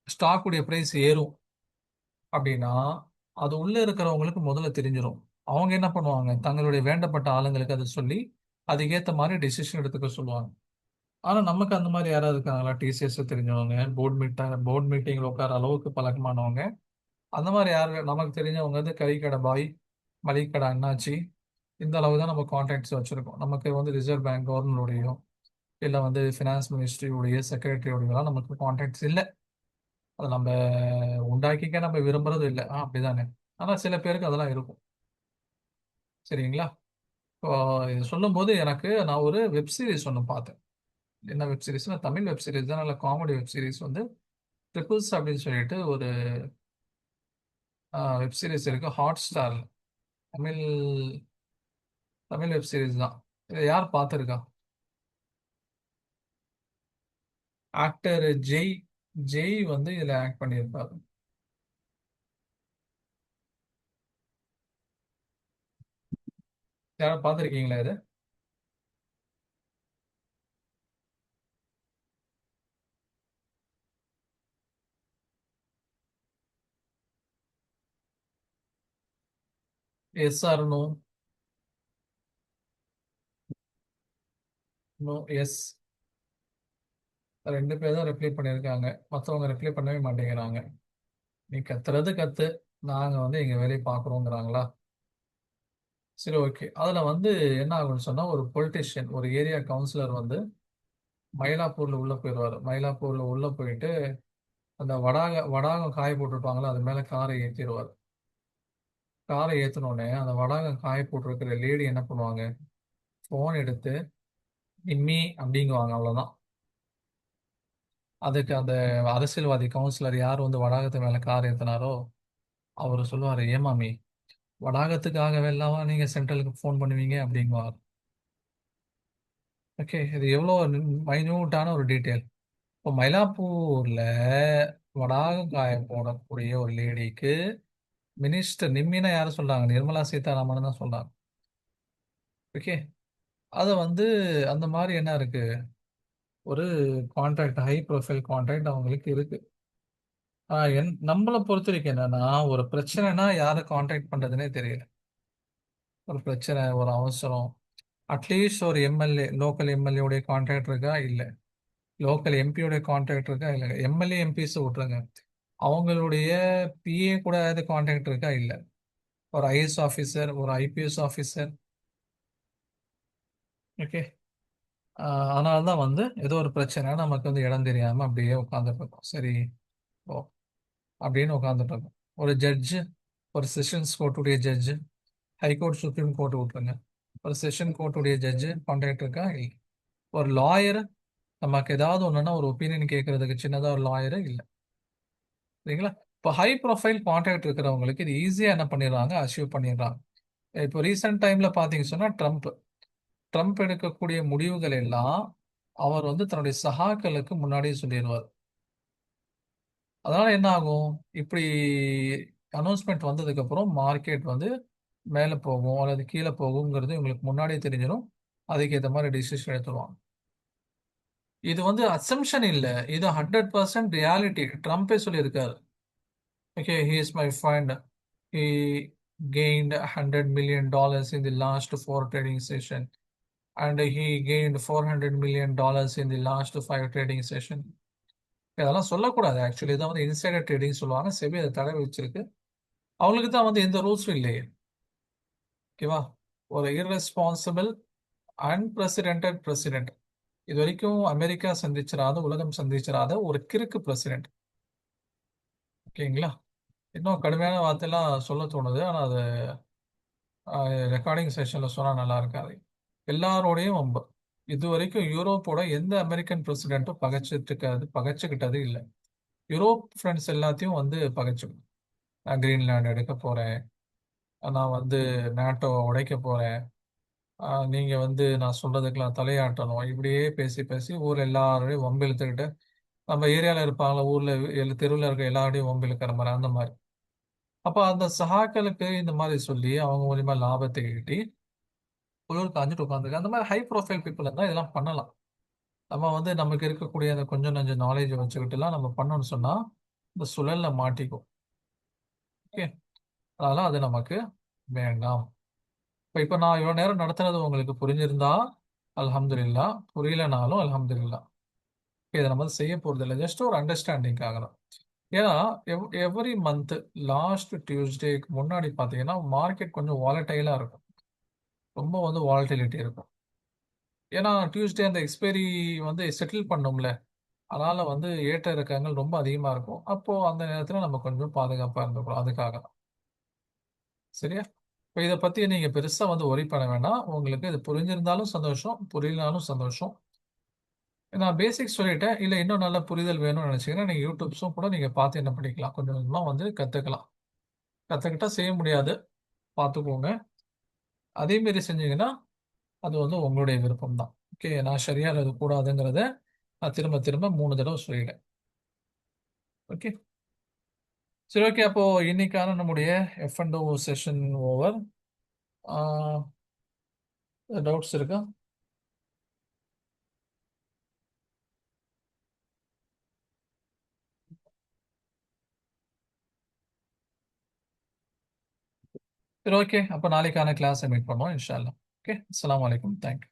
ஸ்டாக் உடைய பிரைஸ் ஏறும் அப்படின்னா அது உள்ள இருக்கிறவங்களுக்கு முதல்ல தெரிஞ்சிடும். அவங்க என்ன பண்ணுவாங்க? தங்களுடைய வேண்டப்பட்ட ஆளுங்களுக்கு அதை சொல்லி அதுக்கேற்ற மாதிரி டிசிஷன் எடுத்துக்க சொல்லுவாங்க. ஆனா நமக்கு அந்த மாதிரி யாராவது இருக்காங்களா? டிசிஎஸ் தெரிஞ்சவங்க, போர்ட் மீட்டிங்ல உட்கார அளவுக்கு பழக்கமானவங்க, அந்த மாதிரி யாரு நமக்கு தெரிஞ்சவங்க வந்து கறிக்கடை பாய், மளிகை கடை அண்ணாச்சி, இந்த அளவு தான் நம்ம கான்டாக்ட்ஸ் வச்சிருக்கோம். நமக்கு வந்து ரிசர்வ் பேங்க் கவர்னருடையோ இல்லை வந்து ஃபினான்ஸ் மினிஸ்ட்ரியுடைய செக்ரட்டரியோடையெல்லாம் நமக்கு கான்டாக்ட்ஸ் இல்லை. அதை நம்ம உண்டாக்கிக்க நம்ம விரும்புறது இல்லை, அப்படிதானே? ஆனால் சில பேருக்கு அதெல்லாம் இருக்கும். சரிங்களா? இப்போ இது சொல்லும்போது எனக்கு நான் ஒரு வெப் சீரிஸ் ஒன்று பார்த்தேன். என்ன வெப் சீரிஸ்னா தமிழ் வெப் சீரிஸ் தான், நல்ல காமெடி வெப் சீரிஸ் வந்து ட்ரிபிள்ஸ் அப்படின்னு சொல்லிட்டு ஒரு வெப் சீரிஸ் இருக்கு hot star. Tamil Tamil web series தான். இதை யார் பார்த்துருக்கா? ஆக்டர் ஜெய் ஜெய் வந்து இதுல ஆக்ட் பண்ணியிருப்பாரு. யாரும் பார்த்துருக்கீங்களா இது? Yes or no? No, yes. ரெண்டு பேர் தான் ரிப்ளை பண்ணியிருக்காங்க, மற்றவங்க ரிப்ளை பண்ணவே மாட்டேங்கிறாங்க. நீ கத்துறது கத்து, நாங்க வந்து எங்க வேலையை பார்க்குறோங்கிறாங்களா? சரி, ஓகே. அதுல வந்து என்ன ஆகும்னு சொன்னா, ஒரு பொலிட்டிஷியன், ஒரு ஏரியா கவுன்சிலர் வந்து மயிலாப்பூர்ல உள்ள போயிடுவாரு. மயிலாப்பூர்ல உள்ள போயிட்டு அந்த வடாகம் காய போட்டுருப்பாங்களா, அது மேல காரை ஏற்றிடுவார். காரை ஏற்றினோடனே அந்த வடாகம் காய போட்டிருக்கிற லேடி என்ன பண்ணுவாங்க? ஃபோன் எடுத்து நிம்மி அப்படிங்குவாங்க, அவ்வளவுதான். அதுக்கு அந்த அரசியல்வாதி கவுன்சிலர் யார் வந்து வடாகத்து மேல கார் ஏத்தினாரோ அவர் சொல்லுவாரு, ஏமாமி, வடாகத்துக்காக வெள்ளவா நீங்க சென்ட்ரலுக்கு ஃபோன் பண்ணுவீங்க அப்படிங்குவார். ஓகே, இது எவ்வளோ மைன்யூட்டான ஒரு டீட்டெயில். இப்போ மயிலாப்பூர்ல வடாகம் காய போடக்கூடிய ஒரு லேடிக்கு மினிஸ்டர் நிம்மினா யாரும் சொல்றாங்க? நிர்மலா சீதாராமன் தான் சொல்றாங்க. ஓகே. அதை வந்து அந்த மாதிரி என்ன இருக்கு? ஒரு கான்ட்ராக்ட், ஹை ப்ரொஃபைல் கான்ட்ராக்ட் அவங்களுக்கு இருக்கு. நம்மளை பொறுத்த வரைக்கும் என்னன்னா, ஒரு பிரச்சனைனா யாரை கான்டாக்ட் பண்றதுனே தெரியல. ஒரு பிரச்சனை, ஒரு அவசரம், அட்லீஸ்ட் ஒரு எம்எல்ஏ, லோக்கல் எம்எல்ஏ உடைய கான்டாக்ட் இருக்கா? இல்லை. லோக்கல் எம்பியோட கான்டாக்ட் இருக்கா இல்லை, எம்எல்ஏ எம்பிஸ் விட்ருங்க, அவங்களுடைய பிஏ கூட ஏதாவது கான்டாக்ட் இருக்கா இல்லை, ஒரு ஐஏஎஸ் ஆஃபீஸர், ஒரு ஐபிஎஸ் ஆஃபீஸர். ஓகே. அதனால தான் வந்து ஏதோ ஒரு பிரச்சனை நமக்கு வந்து இடம் தெரியாமல் அப்படியே உட்காந்துட்டு இருக்கோம். சரி, ஓ அப்படின்னு உட்காந்துட்டு இருக்கோம். ஒரு ஜட்ஜு, ஒரு செஷன்ஸ் கோர்ட்டுடைய ஜட்ஜு, ஹைகோர்ட் சுப்ரீம் கோர்ட் விட்டுருங்க, ஒரு செஷன் கோர்ட்டுடைய ஜட்ஜு கான்டாக்ட் இருக்கா இல்லை, ஒரு லாயர் நமக்கு ஏதாவது ஒன்றுனா ஒரு ஒப்பீனியன் கேட்கறதுக்கு சின்னதாக ஒரு லாயரு இல்லை. சரிங்களா? இப்போ ஹை ப்ரொஃபைல் கான்டாக்ட் இருக்கிறவங்களுக்கு இது ஈஸியாக என்ன பண்ணிடுறாங்க, அச்சீவ் பண்ணிடுறாங்க. இப்போ ரீசெண்ட் டைமில் பார்த்தீங்க சொன்னால் ட்ரம்ப் எடுக்கக்கூடிய முடிவுகள் எல்லாம் அவர் வந்து தன்னுடைய சகாக்களுக்கு முன்னாடியே சொல்லிடுவார். அதனால என்ன ஆகும், இப்படி அனௌன்ஸ்மெண்ட் வந்ததுக்கு அப்புறம் மார்க்கெட் வந்து மேலே போகும் அல்லது கீழே போகுங்கிறது உங்களுக்கு முன்னாடியே தெரிஞ்சிடும். அதுக்கு ஏற்ற மாதிரி டிசிஷன் எடுத்துருவாங்க. இது வந்து அசம்ஷன் இல்லை, இது 100% ரியாலிட்டி. ட்ரம்ப்பே சொல்லியிருக்காரு. Okay, he is my friend. He gained $100 million in the last four trading session, and he gained $400 million in the last five trading session. இதெல்லாம் சொல்லக்கூடாது. ஆக்சுவலி இதான் வந்து இன்சைடர் ட்ரேடிங் சொல்லுவாங்க. செபி அதை தடை வச்சிருக்கு. அவங்களுக்கு தான் வந்து எந்த ரூல்ஸும் இல்லையே. ஓகேவா? ஒரு irresponsible அன்பிரசிடென்டட் பிரசிடென்ட், இது வரைக்கும் அமெரிக்கா சந்திச்சிராத, உலகம் சந்திச்சிராத ஒரு கிறுக்கு பிரசிடென்ட். ஓகேங்களா? இன்னும் கடுமையான வார்த்தையெல்லாம் சொல்ல தோணுது, ஆனால் அது ரெக்கார்டிங் செஷனில் சொன்னால் நல்லா இருக்காது. எல்லாரோடையும் வம்பு. இது வரைக்கும் யூரோப்போட எந்த அமெரிக்கன் பிரசிடென்ட்டும் பகைச்சுக்கிட்டது இல்லை. யூரோப் ஃப்ரெண்ட்ஸ் எல்லாத்தையும் வந்து பகைச்சுக்கணும். நான் கிரீன்லாண்ட் எடுக்க போறேன், நான் வந்து நாட்டோவை உடைக்க போறேன், நீங்க வந்து நான் சொல்றதுக்கெல்லாம் தலையாட்டணும், இப்படியே பேசி பேசி ஊர்ல எல்லாரோடையும் வம்பு இழுத்துக்கிட்டு, நம்ம ஏரியாவில் இருப்பாங்களா, ஊர்ல தெருவில் இருக்க எல்லாரோடையும் வம்பு இழுக்கிற மாதிரி அந்த மாதிரி. அப்போ அந்த சகாக்களுக்கு இந்த மாதிரி சொல்லி அவங்க மூலியமா லாபத்தை ஈட்டி குளிர் காஞ்சிட்டு உட்காந்துருக்கு. அந்த மாதிரி ஹை ப்ரொஃபைல் பீப்புள் இருந்தால் இதெல்லாம் பண்ணலாம். நம்ம வந்து நமக்கு இருக்கக்கூடிய அந்த கொஞ்சம் நஞ்சம் நாலேஜ் வச்சுக்கிட்டுலாம் நம்ம பண்ணோம்னு சொன்னா இந்த சுழல்ல மாட்டிக்கும். ஓகே, அதனால அது நமக்கு வேண்டாம். இப்போ நான் இவ்வளோ நேரம் நடத்துனது உங்களுக்கு புரிஞ்சிருந்தா அல்ஹம்துலில்லா, புரியலனாலும் அல்ஹம்துலில்லா. இதை நம்ம செய்ய போறது இல்லை, ஜஸ்ட் ஒரு அண்டர்ஸ்டாண்டிங்காக தான். ஏன்னா எவ்ரி மந்த் லாஸ்ட் டியூஸ்டேக்கு முன்னாடி பார்த்தீங்கன்னா மார்க்கெட் கொஞ்சம் வாலட்டைலாக இருக்கும், ரொம்ப வந்து வாலட்டிலிட்டி இருக்கும். ஏன்னா டியூஸ்டே அந்த எக்ஸ்பைரி வந்து செட்டில் பண்ணோம்ல, அதனால வந்து ஏற்ற இறக்கங்கள் ரொம்ப அதிகமாக இருக்கும். அப்போ அந்த நேரத்தில் நம்ம கொஞ்சம் பாதுகாப்பாக இருந்துக்கணும், அதுக்காக தான். சரியா? இப்போ இதை பற்றி நீங்கள் பெருசாக வந்து ஒரி பண்ண வேண்டாம். உங்களுக்கு இது புரிஞ்சிருந்தாலும் சந்தோஷம், புரியலனாலும் சந்தோஷம். நான் பேசிக்ஸ் சொல்லிட்டேன். இல்லை இன்னும் நல்ல புரிதல் வேணும்னு நினச்சிங்கன்னா நீங்கள் யூடியூப்ஸும் கூட நீங்கள் பார்த்து என்ன பண்ணிக்கலாம், கொஞ்சம் கொஞ்சமாக வந்து கற்றுக்கலாம். கற்றுக்கிட்டா செய்ய முடியாது, பார்த்துக்கோங்க. அதேமாரி செஞ்சீங்கன்னா அது வந்து உங்களுடைய விருப்பம் தான். ஓகே, நான் சரியா அது கூடாதுங்கிறத நான் திரும்ப திரும்ப 3 தடவை சொல்லிட்டேன். ஓகே, சரி, ஓகே. அப்போ இன்னைக்கான நம்முடைய F&O செஷன் ஓவர். டவுட்ஸ் இருக்கா? சரி, ஓகே. அப்போ நாளைக்கான கிளாஸை மீட் பண்ணுவோம் இன்ஷா அல்லாஹ். ஓகே, அஸ்ஸலாமு அலைக்கும். தேங்க்யூ.